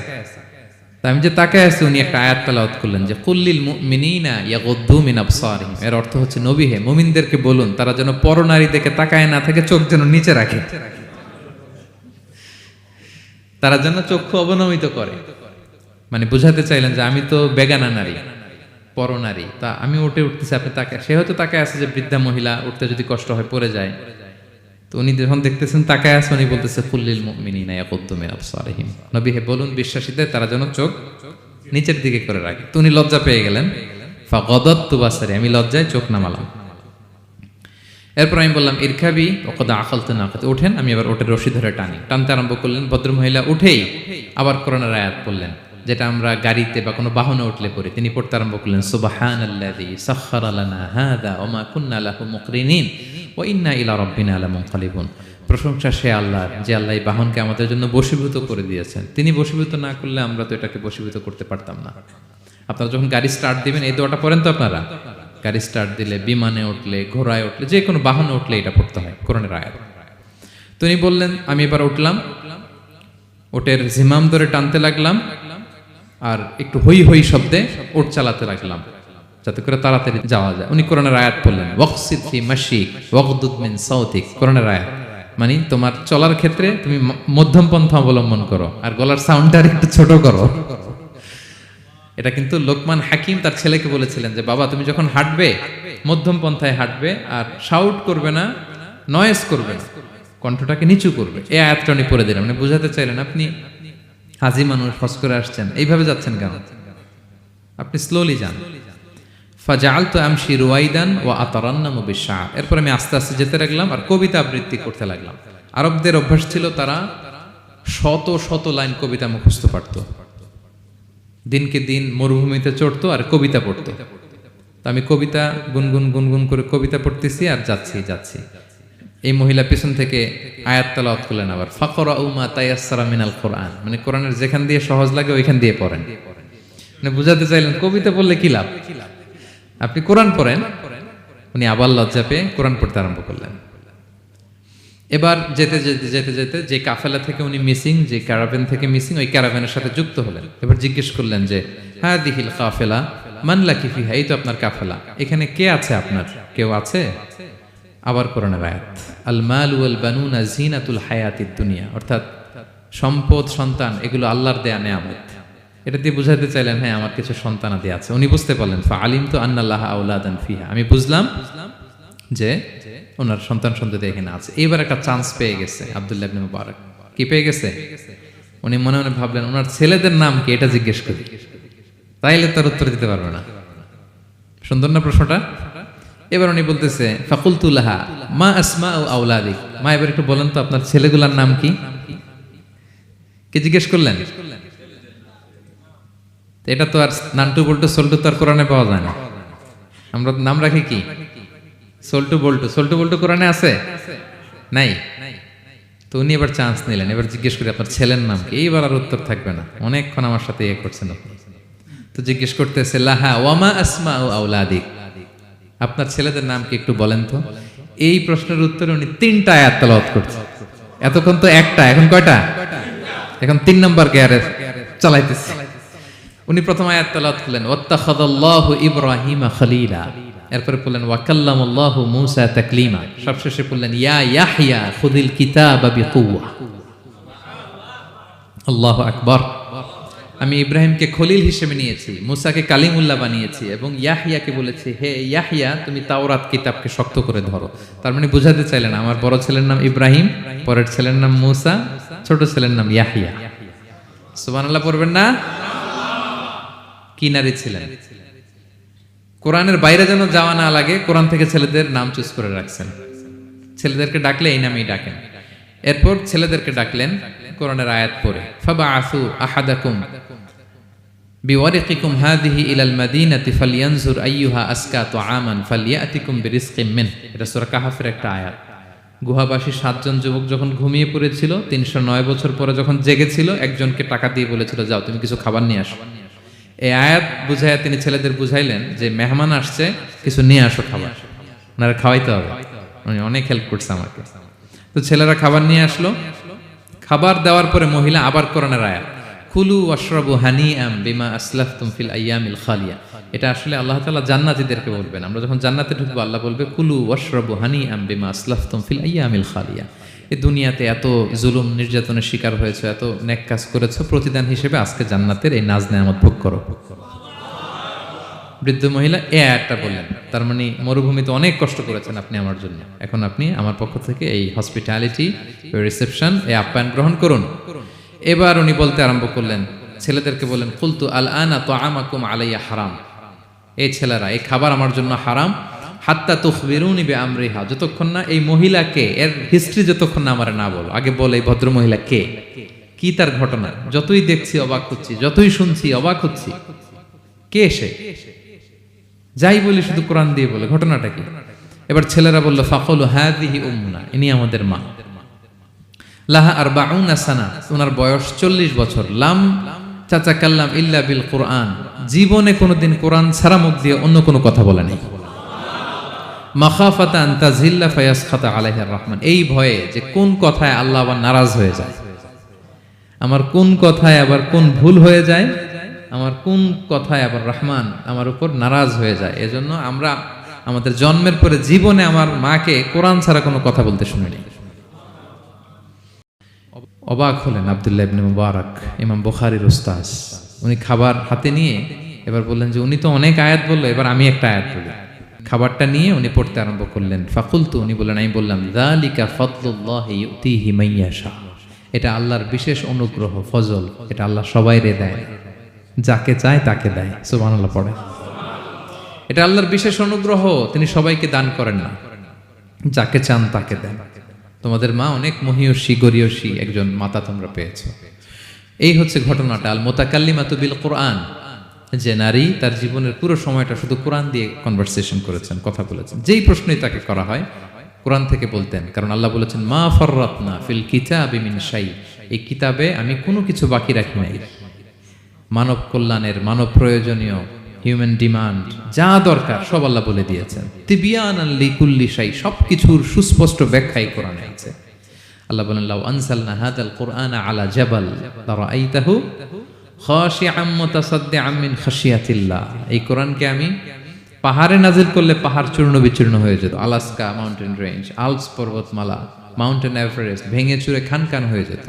তা আমি যে তাকায় আছি উনি একটা আয়াত তেলাওয়াত করলেন যে কুল্লিল মুমিনিনা ইয়াগুদ্দু মিন আবসারিহিম, এর অর্থ হচ্ছে নবী হে মুমিনদেরকে বলুন তারা যেন পরনারী দেখে তাকায় না থাকে, চোখ যেন নিচে রাখে, তারা যেন চক্ষু অবনমিত করে। মানে বুঝাতে চাইলেন যে আমি তো বেগানা নারী, পরনারী, তা আমি উঠতেছি, আপনি তাকায়, সে হয়তো তাকায় আছে যে বৃদ্ধা মহিলা উঠতে যদি কষ্ট হয় পড়ে যায়, তো উনি যখন দেখতেছেন তাকায় আছে, উনি বলতেছে কুল্লিল মুমিনিনা ইয়াগুদ্দু মিন আবসারিহিম, নবী হে বলুন বিশ্বাসীদের তারা যেন চোখ নিচের দিকে করে রাখে। তো উনি লজ্জা পেয়ে গেলেন, ফাগাদাততু বাসারি, আমি লজ্জায় চোখ নামালাম। এরপর আমি বললাম ইরকাবি ওয়াকাদ আখালতু নাকাতি, ওঠেন, আমি আবার ওটের রশি ধরে টানতে আরম্ভ করলেন। ভদ্রমহিলা উঠেই আবার কোরআনের আয়াত পড়লেন, যেটা আমরা গাড়িতে বা কোনো বাহনে উঠলে পড়ি। তিনি পড়তে আরম্ভ করলেন সুবহানাল্লাযী সাখখারা লানা হাযা ওয়া মা কুন্না লাহু মুকরিনিন ওয়া ইন্না ইলা রাব্বিনা লামুনকালিবুন, প্রশংসা সে আল্লাহর যে আল্লাহ এই বাহনকে আমাদের জন্য বশীভূত করে দিয়েছেন। তিনি বশীভূত না করলে আমরা তো এটাকে বশীভূত করতে পারতাম না। আপনারা যখন গাড়ি স্টার্ট দিবেন এই দোয়াটা পড়েন তো আপনারা? গাড়ি স্টার্ট দিলে, বিমানে উঠলে, ঘোড়ায় উঠলে, যে কোনো বাহনে উঠলে এটা পড়তে হয়, কোরআনের আয়াত। তিনি বললেন আমি এবার উঠলাম, ওটের জিমাম ধরে টানতে লাগলাম আর একটু হই হই শব্দে উট চালাতে লাগলাম যাতে করে তাড়াতাড়ি যাওয়া যায়। উনি কোরআনের আয়াত বললেন ওয়াকসিদ ফি মাশিক ওয়াগদুদ মিন সাউতিক, কোরআনের আয়াত, মানে তোমার চলার ক্ষেত্রে তুমি মধ্যম পন্থা অবলম্বন করো আর গলার সাউন্ডটা একটু ছোট করো। এটা কিন্তু লোকমান হাকিম তার ছেলেকে বলেছিলেন যে বাবা তুমি যখন হাঁটবে মধ্যম পন্থায় হাঁটবে আর শাউট করবে না, নয়েজ করবে না, কণ্ঠটাকে নিচু করবে। এই আয়াতটা উনি পড়ে দিলেন, মানে বুঝাতে চাইলেন আপনি হাজি মানুষ, হজ করে আসছেন, এইভাবে যাচ্ছেন কেন, আপনি স্লোলি যান। ফাজাআলতু আমশি রুয়াইদান ওয়া আতারান্নামু বিশআর, এরপর আমি আস্তে আস্তে যেতে লাগলাম আর কবিতা আবৃত্তি করতে লাগলাম। আরবদের অভ্যাস ছিল তারা শত শত লাইন কবিতা মুখস্থ পারত, দিনকে দিন মরুভূমিতে চড়তো আর কবিতা পড়তো। তো আমি কবিতা গুনগুন গুনগুন করে কবিতা পড়তেছি আর যাচ্ছি। এই মহিলা পেছন থেকে আয়াত তেলাওয়াত করলেন আবার, ফাকরাউ মা তায়াসসারা মিনাল কোরআন, মানে কোরআনের যেখান দিয়ে সহজ লাগে ওইখান দিয়ে পড়েন। মানে বুঝাতে চাইলেন কবিতা পড়লে কি লাভ, আপনি কোরআন পড়েন। উনি আবার লজ্জা পেয়ে কোরআন পড়তে আরম্ভ করলেন। এবার যেতে যেতে যেতে যেতে যে কাফেলা থেকে উনি মিসিং, যে ক্যারাভেন থেকে মিসিং, ওই ক্যারাভেনের সাথে যুক্ত হলেন। এবার জিজ্ঞেস করলেন যে হাদিহিল কাফেলা মান লাকি ফিহা, এই তো আপনার কাফেলা, এখানে কে আছে আপনার, কেউ আছে? আবার কোরআনের আয়াত, আল মাল ওয়াল বানুনা জিনাতুল হায়াতিদ দুনিয়া, অর্থাৎ সম্পদ সন্তান এগুলো আল্লাহর দেয়া নেয়ামত। এটা দিয়ে বুঝাতে চাইলেন হ্যাঁ আমার কিছু সন্তানাদি আছে। উনি বুঝতে পারলেন ফাআলিমতু আন্নাল্লাহা আওলাদান ফিহা, আমি বুঝলাম যে ওনার সন্তান সন্ততি এখানে আছে। এবার একটা চান্স পেয়ে গেছে আব্দুল্লাহ ইবনে মুবারক। কি পেয়ে গেছে? উনি মনে মনে ভাবলেন ওনার ছেলেদের নাম কি, এটা জিজ্ঞেস করি, তাইলে তার উত্তর দিতে পারবে না। সুন্দর না প্রশ্নটা? এবার উনি বলতেছে ফাকুলতু লাহা মা আসমাউ আওলাদিক, মা এবার একটু বলেন তো আপনার ছেলেগুলোর নাম কি? কি জিজ্ঞেস করলেন? এটা তো আর নান্টু বল্টু সল্টু তো আর কোরআনে পাওয়া যায় না। আমরা নাম রাখি কি সল্টু বল্টু, সল্টু বল্টু কোরআনে আছে নাই? তো উনি এবার চান্স নিলেন, এবার জিজ্ঞেস করি আপনার ছেলের নাম কি। এইবার আর উত্তর থাকবে না, অনেকক্ষণ আমার সাথে ইয়ে করছেন আপনি। তো জিজ্ঞেস করতেছে লাহা ওয়ামা আসমাউ আওলাদিক, আপনার ছেলেদের নাম কি একটু বলেন তো। এই প্রশ্নের উত্তরে উনি 3টা আয়াত তেলাওয়াত করছে। এতক্ষণ তো একটা, এখন কয়টা? এখন 3 নম্বর গিয়ারে চালাইতেছে। উনি প্রথম আয়াত তেলাওয়াত করলেন ওয়াত্তাখাযাল্লাহু ইব্রাহিমা খলিলা, এরপরে বললেন ওয়া কাল্লামাল্লাহু মূসা তাকলিমা, সবশেষে বললেন ইয়া ইয়াহইয়া খুযিল কিতাবা বিকুওয়া। আল্লাহু আকবার। আমি ইব্রাহিমকে খলিল হিসেবে নিয়েছি, মূসাকে কালিমুল্লাহ বানিয়েছি এবং ইয়াহইয়াকে বলেছি হে ইয়াহইয়া তুমি তাওরাত কিতাবকে শক্ত করে ধরো। তার মানে বুঝাতে চাইলেন আমার বড় ছেলের নাম ইব্রাহিম, পরের ছেলের নাম মূসা, ছোট ছেলের নাম ইয়াহইয়া। সুবহানাল্লাহ পড়বেন না? কি নারী ছিলেন, কোরআনের বাইরে যেন যাওয়া না লাগে কোরআন থেকে ছেলেদের নাম চুজ করে রাখছেন। ছেলেদেরকে ডাকলে এই নামেই ডাকেন। এরপর ছেলেদেরকে ডাকলেন কোরআনের আয়াত পড়ে, ফাবাআসু আহাদাকুম বিওয়ারিকিকুম হাযিহি ইলাল মাদিনাতি ফালইয়ানজুর আইয়ুহা আসকা তুআমান ফালইয়াতিকুম বিরিজকিম মিন। এটা সূরা কাহফের একটা আয়াত। গুহাবাসী 7 জন যুবক যখন ঘুমিয়ে পড়েছিল, 309 বছর পরে যখন জেগেছিল, একজনকে টাকা দিয়ে বলেছিল, যাও তুমি কিছু খাবার নিয়ে আসো। এই আয়াত বুঝাইয়া তিনি ছেলেদের বুঝাইলেন যে মেহমান আসছে, কিছু নিয়ে আসো খাবার, ওনারা খাওয়াইতে হবে। উনি অনেক হেল্প করছে আমাকে। তো ছেলেরা খাবার নিয়ে আসলো। খাবার দেওয়ার পরে মহিলা আবার কোরআনের আয়াত, কুলু ওয়াশরাবু হানিআম বিমা আসলাফতুম ফিল আইয়ামিল খালিয়া। এটা আসলে আল্লাহ তাআলা জান্নাতীদেরকে বলবেন। আমরা যখন জান্নাতে ঢুকবো আল্লাহ বলবে, কুলু ওয়াশরাবু হানিআম বিমা আসলাফতুম ফিল আইয়ামিল খালিয়া। এই দুনিয়াতে এত জুলুম নির্যাতনের শিকার হয়েছে, এত নেক কাজ করেছো, প্রতিদান হিসেবে আজকে জান্নাতের এই নাজ নেয়ামত ভোগ করো। বৃদ্ধ মহিলা এই আয়াতটা বললেন, তার মানে মরুভূমিতে অনেক কষ্ট করেছেন আপনি আমার জন্য, এখন আপনি আমার পক্ষ থেকে এই হসপিটালিটি, রিসেপশন, এই আপ্যায়ন গ্রহণ করুন। এবার উনি বলতে আরম্ভ করলেন, ছেলেদেরকে বললেন, কুলতু আল আনা তুআমাকুম আলাইয়া হারাম। এই ছেলেরা, এই খাবার আমার জন্য হারাম, হাত্তা তুখবিরুনি বিআমরিহা, যতক্ষণ না এই মহিলাকে, এর হিস্ট্রি যতক্ষণ না আমার না বলো। আগে বলে এই ভদ্র মহিলা কে, কি তার ঘটনা। যতই দেখছি অবাক হচ্ছি, যতই শুনছি অবাক হচ্ছি, কে সে? যাই বলি শুধু কোরআন দিয়ে বলে, ঘটনাটা কি? এবার ছেলেরা বলল, ফাকালু হাযিহি উম্মুনা, ইনি আমাদের মা। লাহা আরবাউনা সানা, ওনার বয়স 40 বছর। লাম তাতাকাল্লাম ইল্লা বিল কুরআন, জীবনে কোনোদিন কোরআন ছাড়া মুখ দিয়ে অন্য কোনো কথা বলে নাই। মাখাফাতা আন তাযিল্লা ফায়াসখাতা আলাইহা রহমান, এই ভয়ে যে কোন কথায় আল্লাহ আবার নারাজ হয়ে যায়, আমার কোন কথায় আবার কোন ভুল হয়ে যায়, আমার কোন কথায় আবার রহমান আমার উপর নারাজ হয়ে যায়। এজন্য আমরা আমাদের জন্মের পরে জীবনে আমার মাকে কোরআন ছাড়া কোনো কথা বলতে শুনিনি। অবাক হলেন আব্দুল্লাহ ইবনে মুবারক, ইমাম বুখারীর উস্তাদ। উনি খাবার হাতে নিয়ে এবার বললেন যে উনি তো অনেক আয়াত বললো, এবার আমি একটা আয়াত বলি। খাবারটা নিয়ে উনি পড়তে আরম্ভ করলেন। ফাকুলতু, উনি বললেন, আমি বললাম, যালিকা ফাদলুল্লাহি ইউতিহি মাইয়াশা, এটা আল্লাহর বিশেষ অনুগ্রহ, ফজল, এটা আল্লাহ সবাইরে দেয়, যাকে চায় তাকে দেয়। সুবহানাল্লাহ পড়ে। এটা আল্লাহর বিশেষ অনুগ্রহ, তিনি সবাইকে দান করেন না, যাকে চান তাকে দেন। তোমাদের মা অনেক মহিয়সী গরিয়সী একজন মাতা তোমরা পেয়েছো। এই হচ্ছে ঘটনাটা। আল মুতাকাল্লিমাতু বিল কোরআন, যে নারী তার জীবনের পুরো সময়টা শুধু কোরআন দিয়ে কনভারসেশন করেছেন, কথা বলেছেন। যেই প্রশ্নই তাকে করা হয় কোরআন থেকে বলতেন, কারণ আল্লাহ বলেছেন, মা ফাররাতনা ফিল কিতাবি মিন শাই, এই কিতাবে আমি কোনো কিছু বাকি রাখি নাই। মানব কল্যাণের, মানব প্রয়োজনীয়, হিউম্যান ডিমান্ড যা দরকার সব আল্লাহ বলে দিয়েছেন। তিবিয়ানান লিকুল্লি শাই, সবকিছুর সুস্পষ্ট ব্যাখ্যাই কোরআনে আছে। আল্লাহ বলেন, লাউ আনসালনা হাদাল কুরআনা আলা জাবাল লারাআইতাহু খাশিআম মুতাসাদ্দিআম মিন খাশিয়াতিল্লাহ, এই কোরআনকে আমি পাহাড়ে নাজিল করলে পাহাড় চূর্ণ বিচূর্ণ হয়ে যেত। আলাস্কা মাউন্টেন রেঞ্জ, আল্পস পর্বতমালা, মাউন্টেন এভারেস্ট ভেঙে চুরে খান খান হয়ে যেত।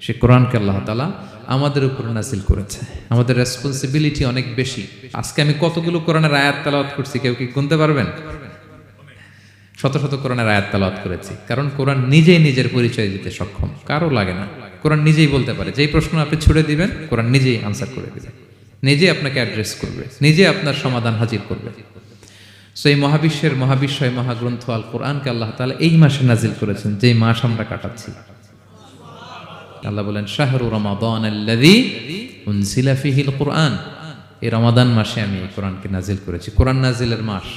সে কোরআনকে আল্লাহ তাআলা আমাদের উপর নাজিল করেছে। আমাদের রেসপন্সিবিলিটি অনেক বেশি। আজকে আমি কতগুলো কোরআনের আয়াত তেলাওয়াত করছি, কেউ কি গুনতে পারবেন? শত শত কোরআনের আয়াত তেলাওয়াত করেছি, কারণ কোরআন নিজেই নিজের পরিচয় দিতে সক্ষম, কারো লাগে না। কোরআন নিজেই বলতে পারে, যেই প্রশ্ন আপনি ছুড়ে দিবেন কোরআন নিজেই আনসার করে দিবে, নিজে আপনাকে অ্যাড্রেস করবে, নিজে আপনার সমাধান হাজির করবে। সো এই মহাবিশ্বের মহাবিশ্বয় মহাগ্রন্থ আল কোরআনকে আল্লাহ তাআলা এই মাসে নাজিল করেছেন, যেই মাস আমরা কাটাচ্ছি। আল্লাহ বলেন, শাহরু রমাদান আল্লাযী উনজিলা ফীহিল কুরআন, এই রমাদান মাসে আমি এই কোরআনকে নাজিল করেছি। কোরআন নাজিলের মাস।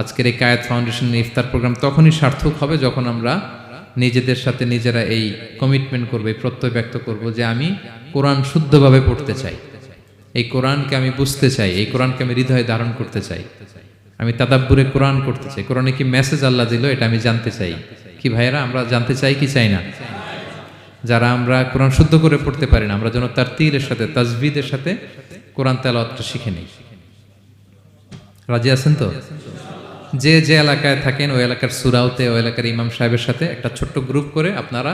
আজকের এই কায়েত ফাউন্ডেশনের ইফতার প্রোগ্রাম তখনই সার্থক হবে যখন আমরা নিজেদের সাথে নিজেরা এই কমিটমেন্ট করব, এই প্রত্যয় ব্যক্ত করব যে আমি কোরআন শুদ্ধভাবে পড়তে চাই, এই কোরআনকে আমি বুঝতে চাই, এই কোরআনকে আমি হৃদয়ে ধারণ করতে চাই, আমি তাদাব্বুরে কোরআন করতে চাই। কোরআনে কি মেসেজ আল্লাহ দিল এটা আমি জানতে চাই। কি ভাইয়েরা, আমরা জানতে চাই কি চাই না? যারা আমরা কোরআন শুদ্ধ করে পড়তে পারি না, আমরা যেন তার তীরের সাথে, তাজবিদের সাথে কোরআন তেলাওয়াতটা শিখে নিই। রাজি আছেন তো? যে যে এলাকায় থাকেন ওই এলাকার সুরাউতে, ওই এলাকার ইমাম সাহেবের সাথে একটা ছোট্ট গ্রুপ করে আপনারা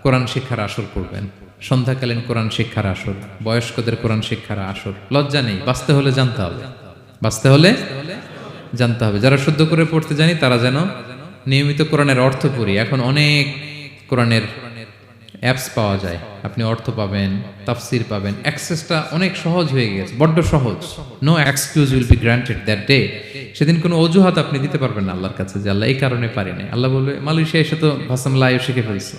কোরআন শিক্ষার আসর করবেন। সন্ধ্যাকালীন কোরআন শিক্ষার আসর, বয়স্কদের কোরআন শিক্ষার আসর। লজ্জা নেই, বাঁচতে হলে জানতে হবে, বাঁচতে হলে জানতে হবে। যারা শুদ্ধ করে পড়তে জানি তারা যেন নিয়মিত কোরআনের অর্থ পড়ি। এখন অনেক কোরআনের অ্যাপস পাওয়া যায়, আপনি অর্থ পাবেন, তাফসির পাবেন, অ্যাক্সেসটা অনেক সহজ হয়ে গেছে, বড্ড সহজ। No excuse will be granted that day. সেদিন কোনো অজুহাত আপনি দিতে পারবেন না আল্লাহর কাছে যে আল্লাহ এই কারণে পারি নাই। আল্লাহ বলবে, মালয়েশিয়া এসে তো ভাসাম লাইও শিখে ফেলছে,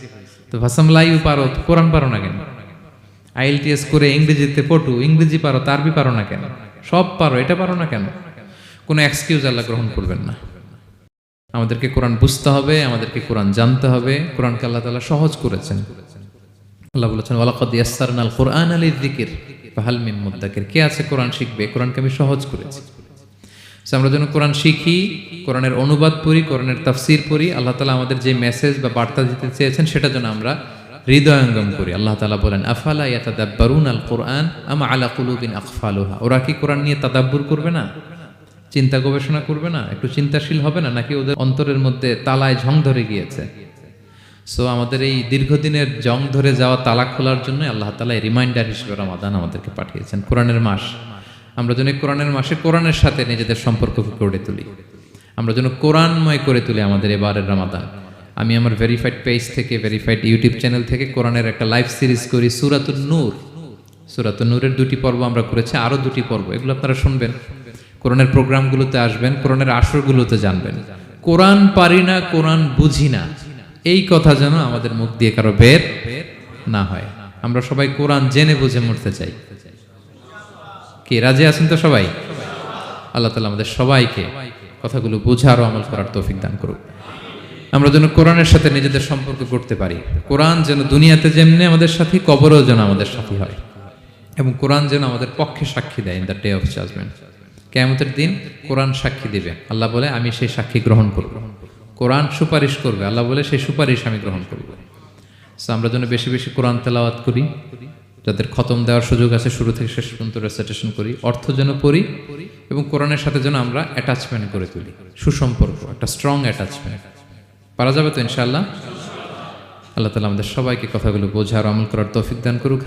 তো তো ভাসামলাইও পারো, কোরআন পারো না কেন? IELTS করে ইংরেজিতে পটু, ইংরেজি পারো, আরবি পারো না কেন? সব পারো, এটা পারো না কেন? কোনো এক্সকিউজ আল্লাহ গ্রহণ করবেন না। আমাদেরকে কোরআন বুঝতে হবে, আমাদেরকে কোরআন জানতে হবে। কোরআনকে আল্লাহ তাআলা সহজ করেছেন। আল্লাহ বলেছেন ওয়ালাকাদ ইয়াসসারনাল কুরআনা লিযিকর ফাহাল মিন মুদ্দাকির। কে আছে কোরআন শিখবে? কোরআনকে আমি সহজ করেছি। আমরা যেন কোরআন শিখি, কোরআনের অনুবাদ পড়ি, কোরআনের তাফসীর পড়ি। আল্লাহ তাআলা আমাদের যে মেসেজ বা বার্তা দিতে চেয়েছেন সেটা যেন আমরা হৃদয়ঙ্গম করি। আল্লাহ তাআলা বলেন আফালা ইয়াতাদাব্বারুনাল কুরআন আম আলা কুলুবিন আকফালুহা। ওরা কি কোরআন নিয়ে তাদাব্বুর করবে না, চিন্তা গবেষণা করবে না, একটু চিন্তাশীল হবে না? নাকি ওদের অন্তরের মধ্যে তালায় ঝং ধরে গিয়েছে? সো আমাদের এই দীর্ঘদিনের জং ধরে যাওয়া তালা খোলার জন্য আল্লাহ তাআলা রিমাইন্ডার হিসেবে রমাদান আমাদেরকে পাঠিয়েছেন, কোরআনের মাস। আমরা যেন কোরআনের মাসে কোরআনের সাথে নিজেদের সম্পর্ককে গড়ে তুলি, আমরা যেন কোরআনময় করে তুলি আমাদের এবারের রমাদান। আমি আমার ভেরিফাইড পেজ থেকে, ভেরিফাইড ইউটিউব চ্যানেল থেকে কোরআনের একটা লাইভ সিরিজ করি, সূরাতুন নূর। সূরাতুন নূরের 2টি পর্ব আমরা করেছি, আরো 2টি পর্ব, এগুলো আপনারা শুনবেন। কোরআনের প্রোগ্রামগুলোতে আসবেন, কোরআনের আসরগুলোতে জানবেন। কোরআন পারি না, কোরআন বুঝি না, এই কথা যেন আমাদের মুখ দিয়ে কারো বের না হয়। আমরা সবাই কোরআন জেনে বুঝে মরতে চাই। কি রাজি আছেন তো সবাই? আল্লাহ তাআলা আমাদের সবাইকে কথাগুলো বোঝার ও আমল করার তৌফিক দান করুক। আমরা যেন কোরআনের সাথে নিজেদের সম্পর্ক করতে পারি। কোরআন যেন দুনিয়াতে যেমনি আমাদের সাথী, কবরেও যেন আমাদের সাথী হয়, এবং কোরআন যেন আমাদের পক্ষে সাক্ষী দেয় in the day of judgement. কিয়ামতের দিন কোরআন সাক্ষী দিবে, আল্লাহ বলে আমি সেই সাক্ষী গ্রহণ করব। কোরআন সুপারিশ করবে, আল্লাহ বলে সেই সুপারিশ আমি গ্রহণ করব। সো আমরা যেন বেশি বেশি কোরআন তেলাওয়াত করি, যাদের খতম দেওয়ার সুযোগ আছে শুরু থেকে শেষ পর্যন্ত রেসাইটেশন করি, অর্থ যেন পড়ি, এবং কোরআনের সাথে যেন আমরা অ্যাটাচমেন্ট করে তুলি, সুসম্পর্ক, একটা স্ট্রং অ্যাটাচমেন্ট। পারা যাবে তো ইনশাআল্লাহ? আল্লাহ তাআলা আমাদের সবাইকে কথাগুলো বোঝার আমল করার তৌফিক দান করুক।